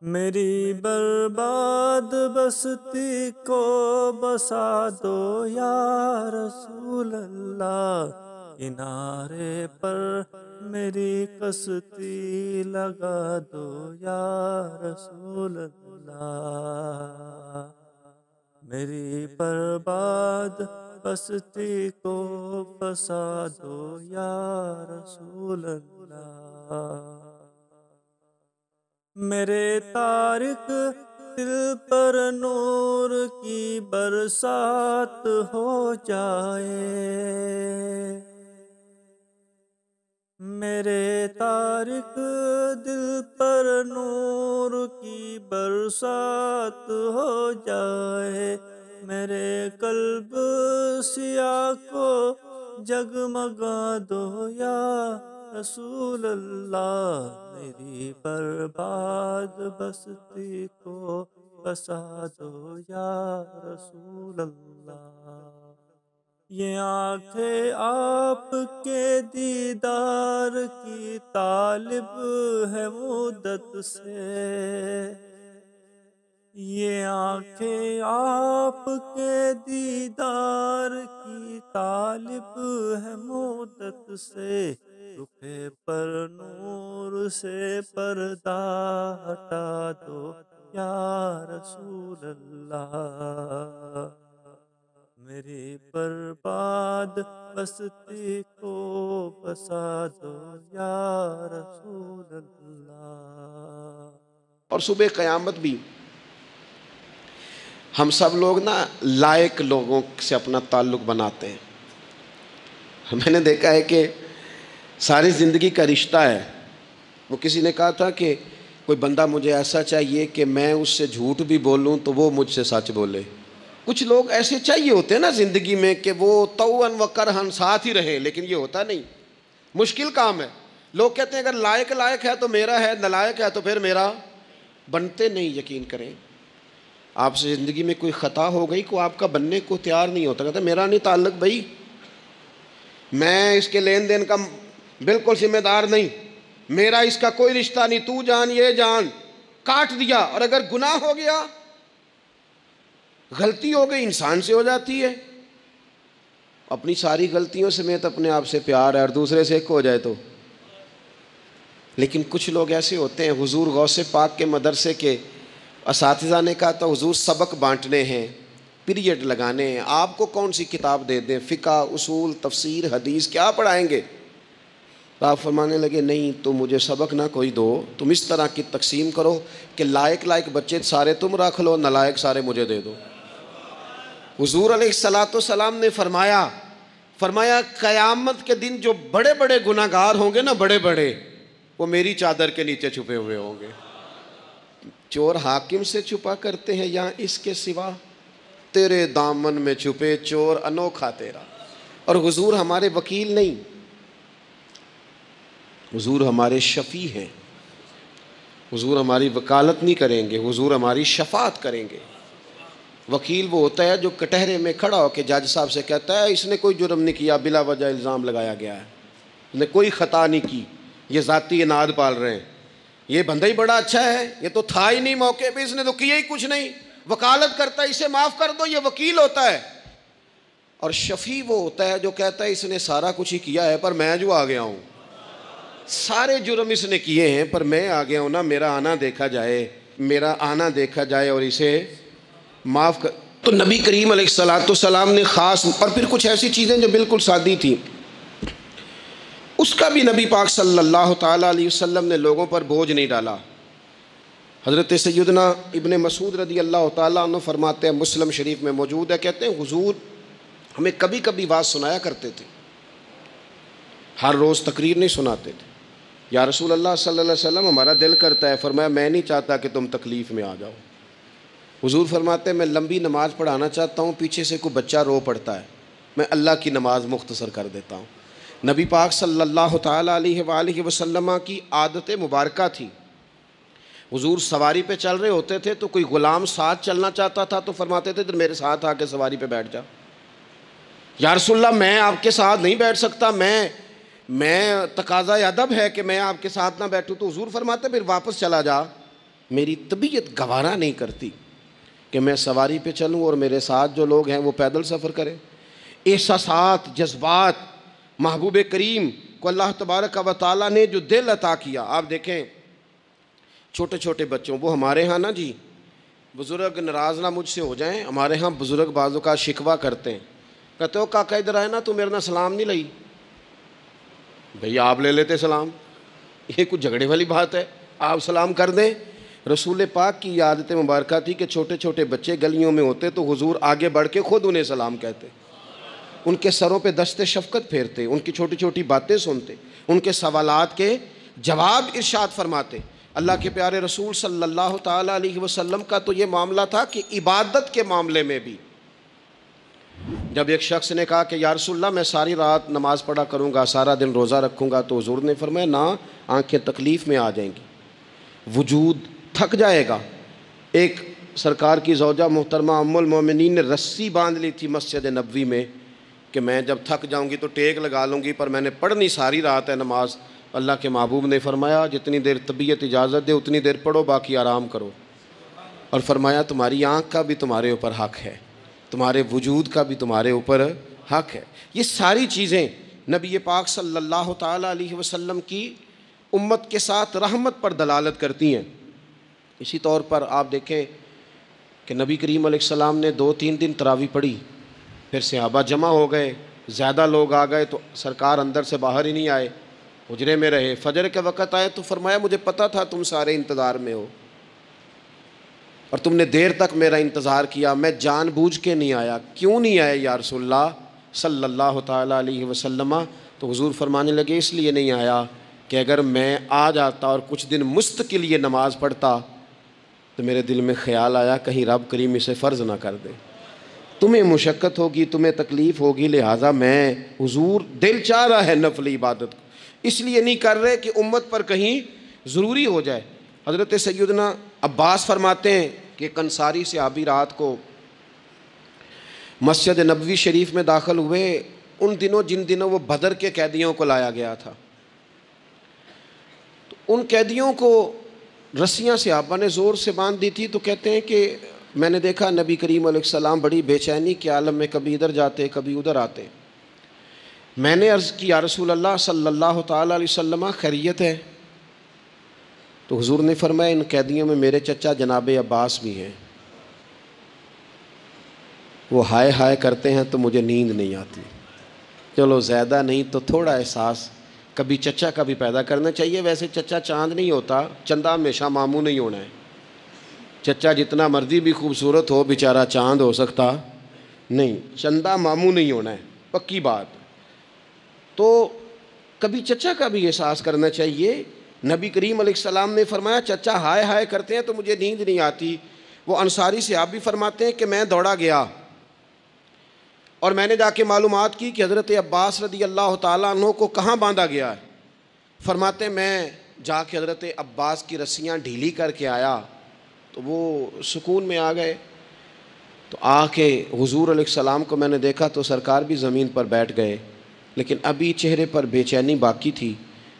Speaker 3: میری برباد بستی کو بسا دو یا رسول اللہ، کنارے پر میری کشتی لگا دو یا رسول اللہ، میری برباد بستی کو بسا دو یا رسول اللہ، میرے طارق دل پر نور کی برسات ہو جائے، میرے طارق دل پر نور کی برسات ہو جائے، میرے قلب سیاہ کو جگمگا دو یا رسول اللہ، میری برباد بستی کو بسا دو یا رسول اللہ، یہ آنکھیں آپ کے دیدار کی طالب ہے مدت سے، یہ آنکھیں آپ کے دیدار کی طالب ہے مدت سے، رخ پر نور سے پردہ ہٹا دو یا رسول اللہ، میری برباد بستی کو بسا دو یا رسول اللہ۔
Speaker 1: اور صبح قیامت بھی ہم سب لوگ نا لائق لوگوں سے اپنا تعلق بناتے ہیں۔ میں نے دیکھا ہے کہ ساری زندگی کا رشتہ ہے
Speaker 2: وہ کسی نے کہا تھا کہ کوئی بندہ مجھے ایسا چاہیے کہ میں اس سے جھوٹ بھی بولوں تو وہ مجھ سے سچ بولے. کچھ لوگ ایسے چاہیے ہوتے ہیں نا زندگی میں کہ وہ توأن و کرہن ساتھ ہی رہیں، لیکن یہ ہوتا نہیں، مشکل کام ہے. لوگ کہتے ہیں اگر لائق ہے تو میرا ہے، نالائق ہے تو پھر میرا. بنتے نہیں. یقین کریں آپ سے زندگی میں کوئی خطا ہو گئی کو آپ کا بننے کو تیار نہیں ہوتا، کہتا میرا نہیں تعلق بھائی، میں اس کے لین دین کا بالکل ذمہ دار نہیں، میرا اس کا کوئی رشتہ نہیں، تو جان یہ جان، کاٹ دیا. اور اگر گناہ ہو گیا، غلطی ہو گئی، انسان سے ہو جاتی ہے. اپنی ساری غلطیوں سمیت اپنے آپ سے پیار ہے اور دوسرے سے ایک ہو جائے تو. لیکن کچھ لوگ ایسے ہوتے ہیں. حضور غوث پاک کے مدرسے کے اساتذہ نے کہا تھا حضور سبق بانٹنے ہیں، پیریڈ لگانے ہیں، آپ کو کون سی کتاب دے دیں، فقہ، اصول، تفسیر، حدیث کیا پڑھائیں گے؟ تو آپ فرمانے لگے نہیں تو مجھے سبق نہ کوئی دو، تم اس طرح کی تقسیم کرو کہ لائق بچے سارے تم رکھ لو، نالائق سارے مجھے دے دو. حضور علیہ الصلوۃ والسلام نے فرمایا قیامت کے دن جو بڑے بڑے گناہ گار ہوں گے نا، بڑے بڑے، وہ میری چادر کے نیچے چھپے ہوئے ہوں گے. چور حاکم سے چھپا کرتے ہیں یا اس کے سوا؟ تیرے دامن میں چھپے چور انوکھا تیرا. اور حضور ہمارے وکیل نہیں، حضور ہمارے شفیع ہیں. حضور ہماری وکالت نہیں کریں گے، حضور ہماری شفاعت کریں گے. وکیل وہ ہوتا ہے جو کٹہرے میں کھڑا ہو کے جج صاحب سے کہتا ہے اس نے کوئی جرم نہیں کیا، بلا وجہ الزام لگایا گیا ہے، اس نے کوئی خطا نہیں کی، یہ ذاتی اناد پال رہے ہیں، یہ بندہ ہی بڑا اچھا ہے، یہ تو تھا ہی نہیں موقع پہ، اس نے تو کیا ہی کچھ نہیں، وکالت کرتا ہے اسے معاف کر دو، یہ وکیل ہوتا ہے. اور شفیع وہ ہوتا ہے جو کہتا ہے اس نے سارا کچھ ہی کیا ہے پر میں جو آ گیا ہوں، سارے جرم اس نے کیے ہیں پر میں آ گیا ہوں نا، میرا آنا دیکھا جائے اور اسے معاف کر. تو نبی کریم علیہ الصلوۃ والسلام نے خاص، اور پھر کچھ ایسی چیزیں جو بالکل سادی تھیں اس کا بھی نبی پاک صلی اللہ تعالیٰ علیہ وسلم نے لوگوں پر بوجھ نہیں ڈالا. حضرت سیدنا ابن مسعود رضی اللہ تعالیٰ عنہ فرماتے ہیں، مسلم شریف میں موجود ہے، کہتے ہیں حضور ہمیں کبھی کبھی واز سنایا کرتے تھے، ہر روز تقریر نہیں سناتے تھے. یا رسول اللہ صلی اللہ علیہ وسلم ہمارا دل کرتا ہے. فرمایا میں نہیں چاہتا کہ تم تکلیف میں آ جاؤ. حضور فرماتے ہیں میں لمبی نماز پڑھانا چاہتا ہوں، پیچھے سے کوئی بچہ رو پڑتا ہے، میں اللہ کی نماز مختصر کر دیتا ہوں. نبی پاک صلی اللہ تعالیٰ علیہ وآلہ وسلم کی عادت مبارکہ تھی. حضور سواری پہ چل رہے ہوتے تھے تو کوئی غلام ساتھ چلنا چاہتا تھا تو فرماتے تھے میرے ساتھ آ کے سواری پہ بیٹھ جا. یا رسول اللہ میں آپ کے ساتھ نہیں بیٹھ سکتا، میں تقاضا ادب ہے کہ میں آپ کے ساتھ نہ بیٹھوں. تو حضور فرماتے پھر واپس چلا جا، میری طبیعت گوارا نہیں کرتی کہ میں سواری پہ چلوں اور میرے ساتھ جو لوگ ہیں وہ پیدل سفر کریں. احساسات، جذبات، محبوب کریم کو اللہ تبارک و تعالیٰ نے جو دل عطا کیا. آپ دیکھیں چھوٹے چھوٹے بچوں، وہ ہمارے ہاں نا جی بزرگ ناراض نہ مجھ سے ہو جائیں، ہمارے ہاں بزرگ بعضوں کا شکوہ کرتے ہیں، کہتے ہو کاکا ادھر آئے نا تو میرے نہ سلام نہیں لئی. بھئی آپ لے لیتے سلام، یہ کچھ جھگڑے والی بات ہے؟ آپ سلام کر دیں. رسول پاک کی عادت مبارکہ تھی کہ چھوٹے چھوٹے بچے گلیوں میں ہوتے تو حضور آگے بڑھ کے خود انہیں سلام کہتے، ان کے سروں پہ دست شفقت پھیرتے، ان کی چھوٹی چھوٹی باتیں سنتے، ان کے سوالات کے جواب ارشاد فرماتے. اللہ کے پیارے رسول صلی اللہ تعالیٰ علیہ وسلم کا تو یہ معاملہ تھا کہ عبادت کے معاملے میں بھی جب ایک شخص نے کہا کہ یا رسول اللہ میں ساری رات نماز پڑھا کروں گا، سارا دن روزہ رکھوں گا، تو حضور نے فرمایا نہ، آنکھیں تکلیف میں آ جائیں گی، وجود تھک جائے گا. ایک سرکار کی زوجہ محترمہ ام المومنین نے رسی باندھ لی تھی مسجد نبوی میں کہ میں جب تھک جاؤں گی تو ٹیک لگا لوں گی، پر میں نے پڑھنی ساری رات ہے نماز. اللہ کے محبوب نے فرمایا جتنی دیر طبیعت اجازت دے اتنی دیر پڑھو، باقی آرام کرو. اور فرمایا تمہاری آنکھ کا بھی تمہارے اوپر حق ہے، تمہارے وجود کا بھی تمہارے اوپر حق ہے. یہ ساری چیزیں نبی پاک صلی اللہ تعالیٰ علیہ وسلم کی امت کے ساتھ رحمت پر دلالت کرتی ہیں. اسی طور پر آپ دیکھیں کہ نبی کریم علیہ السلام نے 2-3 دن تراویح پڑھی، پھر صحابہ جمع ہو گئے، زیادہ لوگ آ گئے تو سرکار اندر سے باہر ہی نہیں آئے، حجرے میں رہے. فجر کے وقت آئے تو فرمایا مجھے پتہ تھا تم سارے انتظار میں ہو اور تم نے دیر تک میرا انتظار کیا، میں جان بوجھ کے نہیں آیا. کیوں نہیں آئے یا رسول اللہ صلی اللہ تعالیٰ علیہ وسلم؟ تو حضور فرمانے لگے اس لیے نہیں آیا کہ اگر میں آ جاتا اور کچھ دن مستقل یہ نماز پڑھتا تو میرے دل میں خیال آیا کہیں رب کریم اسے فرض نہ کر دے. تمہیں مشقت ہوگی, تمہیں تکلیف ہوگی, لہٰذا میں حضور دل چاہ رہا ہے نفل عبادت کو, اس لیے نہیں کر رہے کہ امت پر کہیں ضروری ہو جائے. حضرت سیدنا عباس فرماتے ہیں کہ ایک انصاری صحابی رات کو مسجد نبوی شریف میں داخل ہوئے. ان دنوں جن دنوں وہ بدر کے قیدیوں کو لایا گیا تھا, تو ان قیدیوں کو رسیاں صحابہ نے زور سے باندھ دی تھی. تو کہتے ہیں کہ میں نے دیکھا نبی کریم علیہ السلام بڑی بے چینی کے عالم میں کبھی ادھر جاتے کبھی ادھر آتے. میں نے عرض کی یا رسول اللہ صلی اللہ تعالیٰ علیہ وسلم خیریت ہے؟ تو حضور نے فرمایا ان قیدیوں میں میرے چچا جناب عباس بھی ہیں, وہ ہائے ہائے کرتے ہیں تو مجھے نیند نہیں آتی. چلو زیادہ نہیں تو تھوڑا احساس کبھی چچا کا بھی پیدا کرنا چاہیے. ویسے چچا چاند نہیں ہوتا, چندہ ہمیشہ ماموں نہیں ہونا ہے. چچا جتنا مرضی بھی خوبصورت ہو بیچارہ چاند ہو سکتا نہیں, چندہ ماموں نہیں ہونا ہے, پکی بات. تو کبھی چچا کا بھی احساس کرنا چاہیے. نبی کریم علیہ السلام نے فرمایا چچا ہائے ہائے کرتے ہیں تو مجھے نیند نہیں آتی. وہ انصاری صحابی فرماتے ہیں کہ میں دوڑا گیا اور میں نے جا کے معلومات کی کہ حضرت عباس رضی اللہ تعالیٰ عنہ کو کہاں باندھا گیا ہے. فرماتے میں جا کے حضرت عباس کی رسیاں ڈھیلی کر کے آیا تو وہ سکون میں آ گئے. تو آ کے حضور علیہ السلام کو میں نے دیکھا تو سرکار بھی زمین پر بیٹھ گئے, لیکن ابھی چہرے پر بے چینی باقی تھی.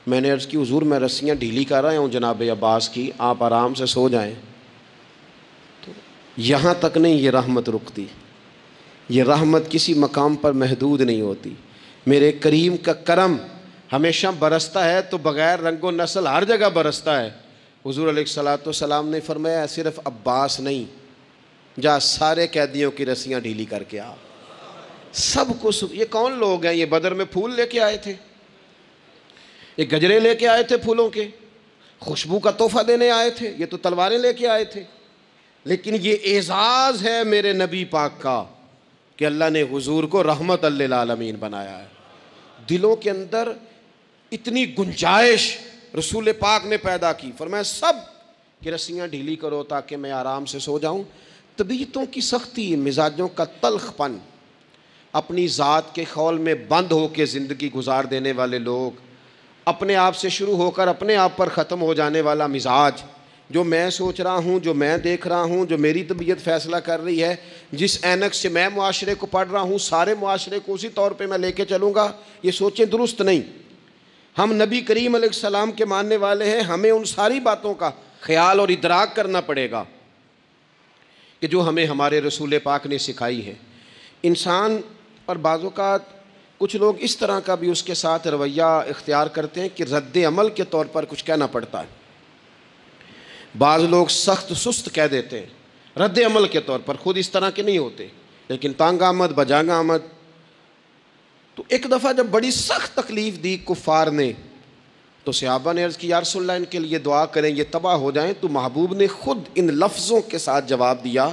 Speaker 2: میں نے عرض کی حضور میں رسیاں ڈھیلی کر رہا ہوں جناب عباس کی, آپ آرام سے سو جائیں. تو یہاں تک نہیں یہ رحمت رکتی, یہ رحمت کسی مقام پر محدود نہیں ہوتی. میرے کریم کا کرم ہمیشہ برستا ہے تو بغیر رنگ و نسل ہر جگہ برستا ہے. حضور علیہ الصلوۃ والسلام نے فرمایا صرف عباس نہیں, جا سارے قیدیوں کی رسیاں ڈھیلی کر کے آ. سب کو یہ کون لوگ ہیں؟ یہ بدر میں پھول لے کے آئے تھے, یہ گجرے لے کے آئے تھے پھولوں کے, خوشبو کا تحفہ دینے آئے تھے, یہ تو تلواریں لے کے آئے تھے. لیکن یہ اعزاز ہے میرے نبی پاک کا کہ اللہ نے حضور کو رحمت للعالمین بنایا ہے. دلوں کے اندر اتنی گنجائش رسول پاک نے پیدا کی. فرمایا سب کی رسیاں ڈھیلی کرو تاکہ میں آرام سے سو جاؤں. طبیعتوں کی سختی, مزاجوں کا تلخ پن, اپنی ذات کے خول میں بند ہو کے زندگی گزار دینے والے لوگ, اپنے آپ سے شروع ہو کر اپنے آپ پر ختم ہو جانے والا مزاج, جو میں سوچ رہا ہوں, جو میں دیکھ رہا ہوں, جو میری طبیعت فیصلہ کر رہی ہے, جس اینک سے میں معاشرے کو پڑھ رہا ہوں سارے معاشرے کو اسی طور پہ میں لے کے چلوں گا, یہ سوچیں درست نہیں. ہم نبی کریم علیہ السلام کے ماننے والے ہیں, ہمیں ان ساری باتوں کا خیال اور ادراک کرنا پڑے گا کہ جو ہمیں ہمارے رسول پاک نے سکھائی ہے. انسان پر بعض اوقات کچھ لوگ اس طرح کا بھی اس کے ساتھ رویہ اختیار کرتے ہیں کہ رد عمل کے طور پر کچھ کہنا پڑتا ہے. بعض لوگ سخت سست کہہ دیتے ہیں رد عمل کے طور پر, خود اس طرح کے نہیں ہوتے لیکن تانگ آمد بجانگ آمد. تو ایک دفعہ جب بڑی سخت تکلیف دی کفار نے تو صحابہ نے عرض کی یا رسول اللہ ان کے لیے دعا کریں یہ تباہ ہو جائیں. تو محبوب نے خود ان لفظوں کے ساتھ جواب دیا,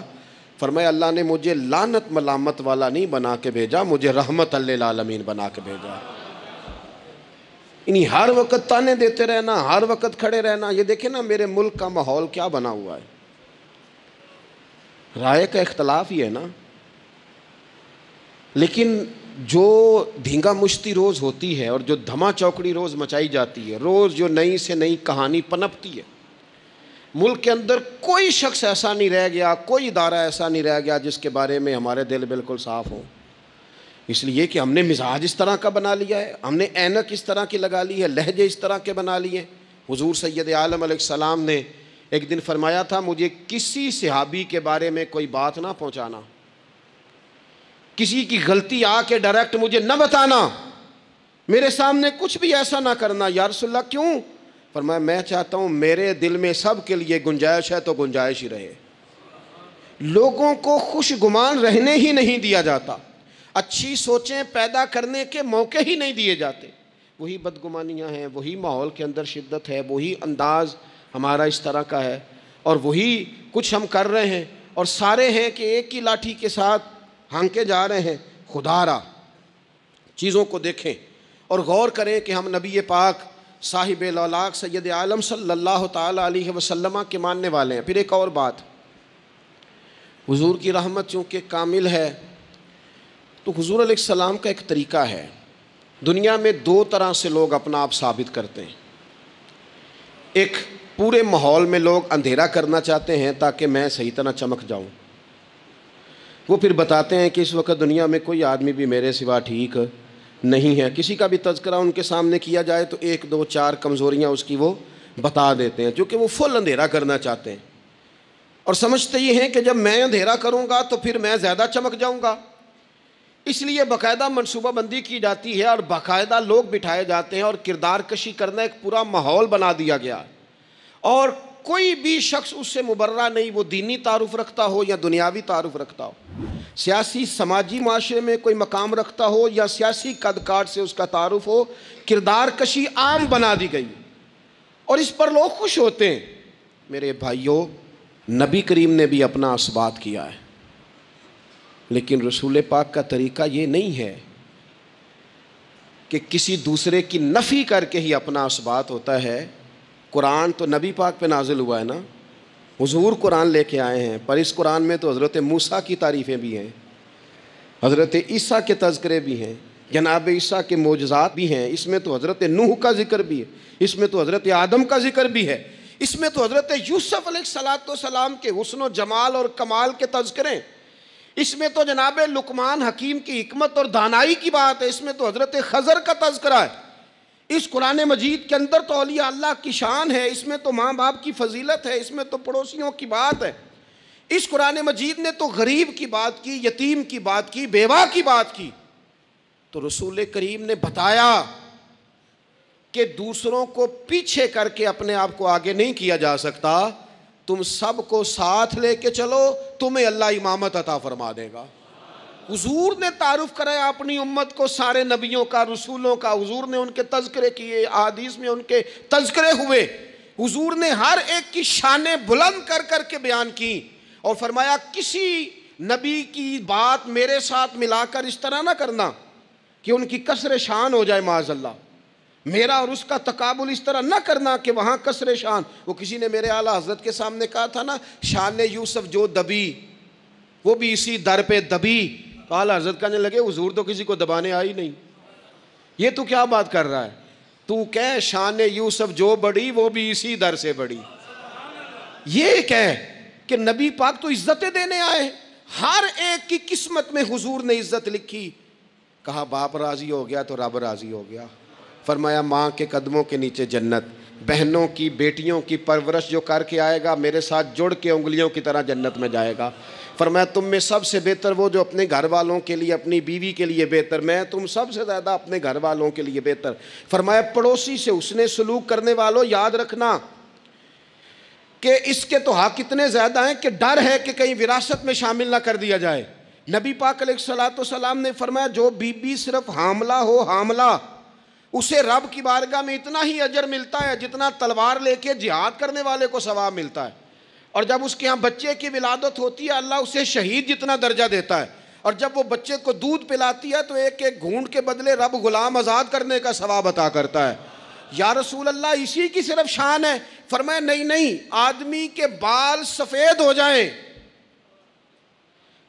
Speaker 2: فرمایا اللہ نے مجھے لعنت ملامت والا نہیں بنا کے بھیجا, مجھے رحمت للعالمین بنا کے بھیجا. انہیں ہر وقت تانے دیتے رہنا, ہر وقت کھڑے رہنا. یہ دیکھیں نا میرے ملک کا ماحول کیا بنا ہوا ہے, رائے کا اختلاف ہی ہے نا, لیکن جو دھینگا مشتی روز ہوتی ہے اور جو دھما چوکڑی روز مچائی جاتی ہے, روز جو نئی سے نئی کہانی پنپتی ہے, ملک کے اندر کوئی شخص ایسا نہیں رہ گیا, کوئی ادارہ ایسا نہیں رہ گیا جس کے بارے میں ہمارے دل بالکل صاف ہوں. اس لیے کہ ہم نے مزاج اس طرح کا بنا لیا ہے, ہم نے اینک اس طرح کی لگا لی ہے, لہجے اس طرح کے بنا لیے. حضور سید عالم علیہ السلام نے ایک دن فرمایا تھا مجھے کسی صحابی کے بارے میں کوئی بات نہ پہنچانا, کسی کی غلطی آ کے ڈائریکٹ مجھے نہ بتانا, میرے سامنے کچھ بھی ایسا نہ کرنا. یا رسول اللہ کیوں؟ فرمایا میں چاہتا ہوں میرے دل میں سب کے لیے گنجائش ہے تو گنجائش ہی رہے. لوگوں کو خوش گمان رہنے ہی نہیں دیا جاتا, اچھی سوچیں پیدا کرنے کے موقع ہی نہیں دیے جاتے. وہی بدگمانیاں ہیں, وہی ماحول کے اندر شدت ہے, وہی انداز ہمارا اس طرح کا ہے, اور وہی کچھ ہم کر رہے ہیں, اور سارے ہیں کہ ایک ہی لاٹھی کے ساتھ ہانکے جا رہے ہیں. خدا را چیزوں کو دیکھیں اور غور کریں کہ ہم نبی پاک صاحب لولاق سید عالم صلی اللہ تعالیٰ علیہ وسلم کے ماننے والے ہیں۔ پھر ایک اور بات، حضور کی رحمت چونکہ کامل ہے تو حضور علیہ السلام کا ایک طریقہ ہے، دنیا میں دو طرح سے لوگ اپنا آپ ثابت کرتے ہیں۔ ایک پورے ماحول میں لوگ اندھیرا کرنا چاہتے ہیں تاکہ میں صحیح طرح چمک جاؤں، وہ پھر بتاتے ہیں کہ اس وقت دنیا میں کوئی آدمی بھی میرے سوا ٹھیک نہیں ہے۔ کسی کا بھی تذکرہ ان کے سامنے کیا جائے تو ایک دو چار کمزوریاں اس کی وہ بتا دیتے ہیں، کیونکہ وہ فل اندھیرا کرنا چاہتے ہیں اور سمجھتے یہ ہیں کہ جب میں اندھیرا کروں گا تو پھر میں زیادہ چمک جاؤں گا۔ اس لیے باقاعدہ منصوبہ بندی کی جاتی ہے اور باقاعدہ لوگ بٹھائے جاتے ہیں اور کردار کشی کرنا ایک پورا ماحول بنا دیا گیا، اور کوئی بھی شخص اس سے مبرہ نہیں، وہ دینی تعارف رکھتا ہو یا دنیاوی تعارف رکھتا ہو، سیاسی سماجی معاشرے میں کوئی مقام رکھتا ہو یا سیاسی قد کاٹ سے اس کا تعارف ہو، کردار کشی عام بنا دی گئی اور اس پر لوگ خوش ہوتے ہیں۔ میرے بھائیوں، نبی کریم نے بھی اپنا اثبات کیا ہے، لیکن رسول پاک کا طریقہ یہ نہیں ہے کہ کسی دوسرے کی نفی کر کے ہی اپنا اثبات ہوتا ہے۔ قرآن تو نبی پاک پہ نازل ہوا ہے نا، حضور قرآن لے کے آئے ہیں، پر اس قرآن میں تو حضرت موسیٰ کی تعریفیں بھی ہیں، حضرت عیسیٰ کے تذکرے بھی ہیں، جناب عیسیٰ کے معجزات بھی ہیں، اس میں تو حضرت نوح کا ذکر بھی ہے، اس میں تو حضرت آدم کا ذکر بھی ہے، اس میں تو حضرت یوسف علیہ السلام کے حسن و جمال اور کمال کے تذکرے، اس میں تو جناب لقمان حکیم کی حکمت اور دانائی کی بات ہے، اس میں تو حضرت خضر کا تذکرہ ہے۔ اس قرآن مجید کے اندر تو اولیاء اللہ کی شان ہے، اس میں تو ماں باپ کی فضیلت ہے، اس میں تو پڑوسیوں کی بات ہے۔ اس قرآن مجید نے تو غریب کی بات کی، یتیم کی بات کی، بیوہ کی بات کی۔ تو رسول کریم نے بتایا کہ دوسروں کو پیچھے کر کے اپنے آپ کو آگے نہیں کیا جا سکتا، تم سب کو ساتھ لے کے چلو، تمہیں اللہ امامت عطا فرما دے گا۔ حضور نے تعارف کرایا اپنی امت کو سارے نبیوں کا، رسولوں کا، حضور نے ان کے تذکرے کیے، احادیث میں ان کے تذکرے ہوئے، حضور نے ہر ایک کی شانیں بلند کر کر کے بیان کی اور فرمایا کسی نبی کی بات میرے ساتھ ملا کر اس طرح نہ کرنا کہ ان کی کسر شان ہو جائے معاذ اللہ، میرا اور اس کا تقابل اس طرح نہ کرنا کہ وہاں کسر شان۔ وہ کسی نے میرے اعلیٰ حضرت کے سامنے کہا تھا نا، شان یوسف جو دبی وہ بھی اسی در پہ دبی، تو اعلیٰ حضرت کہنے لگے حضور تو کسی کو دبانے آئی نہیں، یہ تو کیا بات کر رہا ہے، تو کہہ شان یوسف جو بڑی وہ بھی اسی در سے بڑی۔ یہ کہہ کہ نبی پاک تو عزتیں دینے آئے، ہر ایک کی قسمت میں حضور نے عزت لکھی۔ کہا باپ راضی ہو گیا تو رب راضی ہو گیا، فرمایا ماں کے قدموں کے نیچے جنت، بہنوں کی بیٹیوں کی پرورش جو کر کے آئے گا میرے ساتھ جڑ کے انگلیوں کی طرح جنت میں جائے گا۔ فرمایا تم میں سب سے بہتر وہ جو اپنے گھر والوں کے لیے، اپنی بیوی کے لیے بہتر، میں تم سب سے زیادہ اپنے گھر والوں کے لیے بہتر۔ فرمایا پڑوسی سے حسن سلوک کرنے والوں یاد رکھنا کہ اس کے تو حق اتنے زیادہ ہیں کہ ڈر ہے کہ کہیں وراثت میں شامل نہ کر دیا جائے۔ نبی پاک علیہ السلام نے فرمایا جو بی بی صرف حاملہ ہو، حاملہ، اسے رب کی بارگاہ میں اتنا ہی اجر ملتا ہے جتنا تلوار لے کے جہاد کرنے والے کو ثواب ملتا ہے، اور جب اس کے ہاں بچے کی ولادت ہوتی ہے اللہ اسے شہید جتنا درجہ دیتا ہے، اور جب وہ بچے کو دودھ پلاتی ہے تو ایک ایک گھونٹ کے بدلے رب غلام آزاد کرنے کا ثواب عطا کرتا ہے۔ یا رسول اللہ اسی کی صرف شان ہے؟ فرمایا نہیں، آدمی کے بال سفید ہو جائیں،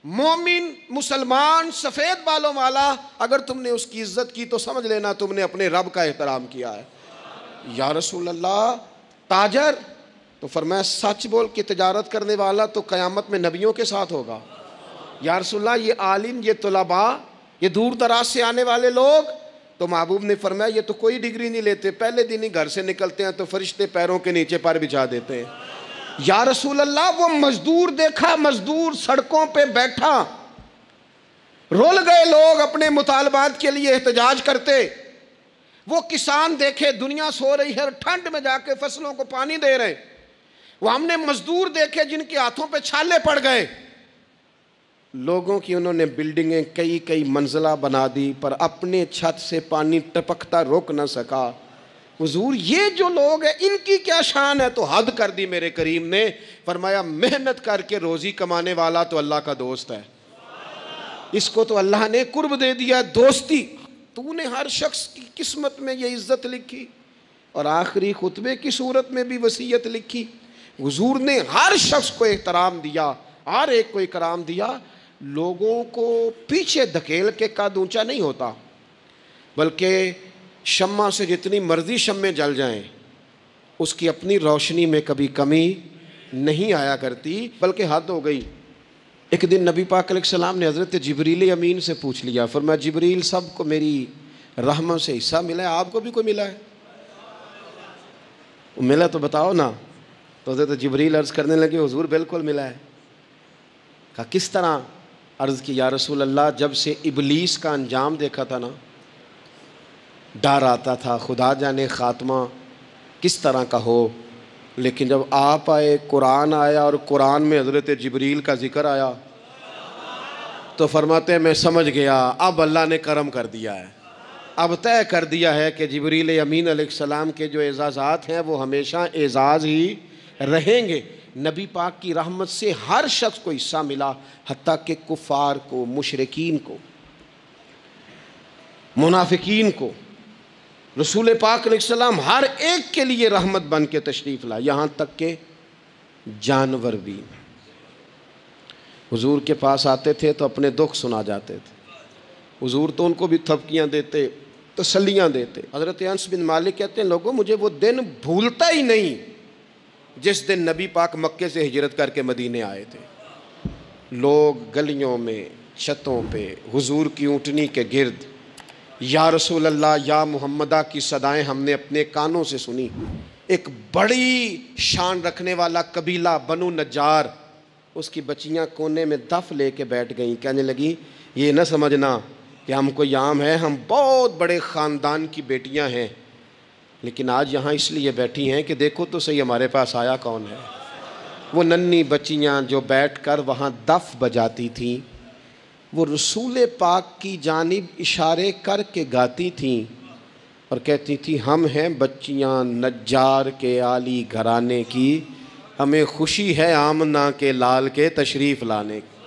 Speaker 2: مومن مسلمان سفید بالوں والا، اگر تم نے اس کی عزت کی تو سمجھ لینا تم نے اپنے رب کا احترام کیا ہے۔ یا رسول اللہ تاجر؟ تو فرمایا سچ بول کے تجارت کرنے والا تو قیامت میں نبیوں کے ساتھ ہوگا۔ یا رسول اللہ یہ عالم، یہ طلباء، یہ دور دراز سے آنے والے لوگ؟ تو محبوب نے فرمایا یہ تو کوئی ڈگری نہیں لیتے، پہلے دن ہی گھر سے نکلتے ہیں تو فرشتے پیروں کے نیچے پر بچھا دیتے ہیں۔ یا رسول اللہ وہ مزدور دیکھا، مزدور سڑکوں پہ بیٹھا، رول گئے لوگ اپنے مطالبات کے لیے احتجاج کرتے، وہ کسان دیکھے دنیا سو رہی ہے ٹھنڈ میں جا کے فصلوں کو پانی دے رہے، وہ ہم نے مزدور دیکھے جن کے ہاتھوں پہ چھالے پڑ گئے، لوگوں کی انہوں نے بلڈنگیں کئی منزلہ بنا دی پر اپنے چھت سے پانی ٹپکتا روک نہ سکا۔ حضور یہ جو لوگ ہیں ان کی کیا شان ہے؟ تو حد کر دی میرے کریم نے، فرمایا محنت کر کے روزی کمانے والا تو اللہ کا دوست ہے، اس کو تو اللہ نے قرب دے دیا دوستی۔ تو نے ہر شخص کی قسمت میں یہ عزت لکھی اور آخری خطبے کی صورت میں بھی وصیت لکھی۔ حضور نے ہر شخص کو احترام دیا، ہر ایک کو اکرام دیا۔ لوگوں کو پیچھے دھکیل کے قد اونچا نہیں ہوتا، بلکہ شمع سے جتنی مرضی شمعیں جل جائیں اس کی اپنی روشنی میں کبھی کمی نہیں آیا کرتی، بلکہ حد ہو گئی۔ ایک دن نبی پاک علیہ السلام نے حضرت جبریل امین سے پوچھ لیا، فرمایا جبریل سب کو میری رحمت سے حصہ ملا ہے، آپ کو بھی کوئی ملا ہے؟ ملا تو بتاؤ نا۔ تو حضرت جبریل عرض کرنے لگے حضور بالکل ملا ہے۔ کہا کس طرح؟ عرض کی یا رسول اللہ جب سے ابلیس کا انجام دیکھا تھا نا، ڈر آتا تھا خدا جانے خاتمہ کس طرح کا ہو، لیکن جب آپ آئے، قرآن آیا اور قرآن میں حضرت جبریل کا ذکر آیا تو فرماتے ہیں میں سمجھ گیا اب اللہ نے کرم کر دیا ہے، اب طے کر دیا ہے کہ جبریل امین علیہ السلام کے جو اعزازات ہیں وہ ہمیشہ اعزاز ہی رہیں گے۔ نبی پاک کی رحمت سے ہر شخص کو حصہ ملا، حتیٰ کہ کفار کو، مشرکین کو، منافقین کو۔ رسول پاک علیہ السلام ہر ایک کے لیے رحمت بن کے تشریف لائے، یہاں تک کہ جانور بھی حضور کے پاس آتے تھے تو اپنے دکھ سنا جاتے تھے۔ حضور تو ان کو بھی تھپکیاں دیتے، تسلیاں دیتے۔ حضرت انس بن مالک کہتے ہیں لوگوں مجھے وہ دن بھولتا ہی نہیں جس دن نبی پاک مکے سے ہجرت کر کے مدینے آئے تھے۔ لوگ گلیوں میں، چھتوں پہ حضور کی اونٹنی کے گرد یا رسول اللہ یا محمدہ کی صدائیں ہم نے اپنے کانوں سے سنی۔ ایک بڑی شان رکھنے والا قبیلہ بنو نجار، اس کی بچیاں کونے میں دف لے کے بیٹھ گئیں، کہنے لگی یہ نہ سمجھنا کہ ہم کوئی عام ہیں، ہم بہت بڑے خاندان کی بیٹیاں ہیں، لیکن آج یہاں اس لیے بیٹھی ہیں کہ دیکھو تو صحیح ہمارے پاس آیا کون ہے۔ وہ ننھی بچیاں جو بیٹھ کر وہاں دف بجاتی تھیں، وہ رسول پاک کی جانب اشارے کر کے گاتی تھیں اور کہتی تھیں ہم ہیں بچیاں نجار کے عالی گھرانے کی، ہمیں خوشی ہے آمنہ کے لال کے تشریف لانے کی۔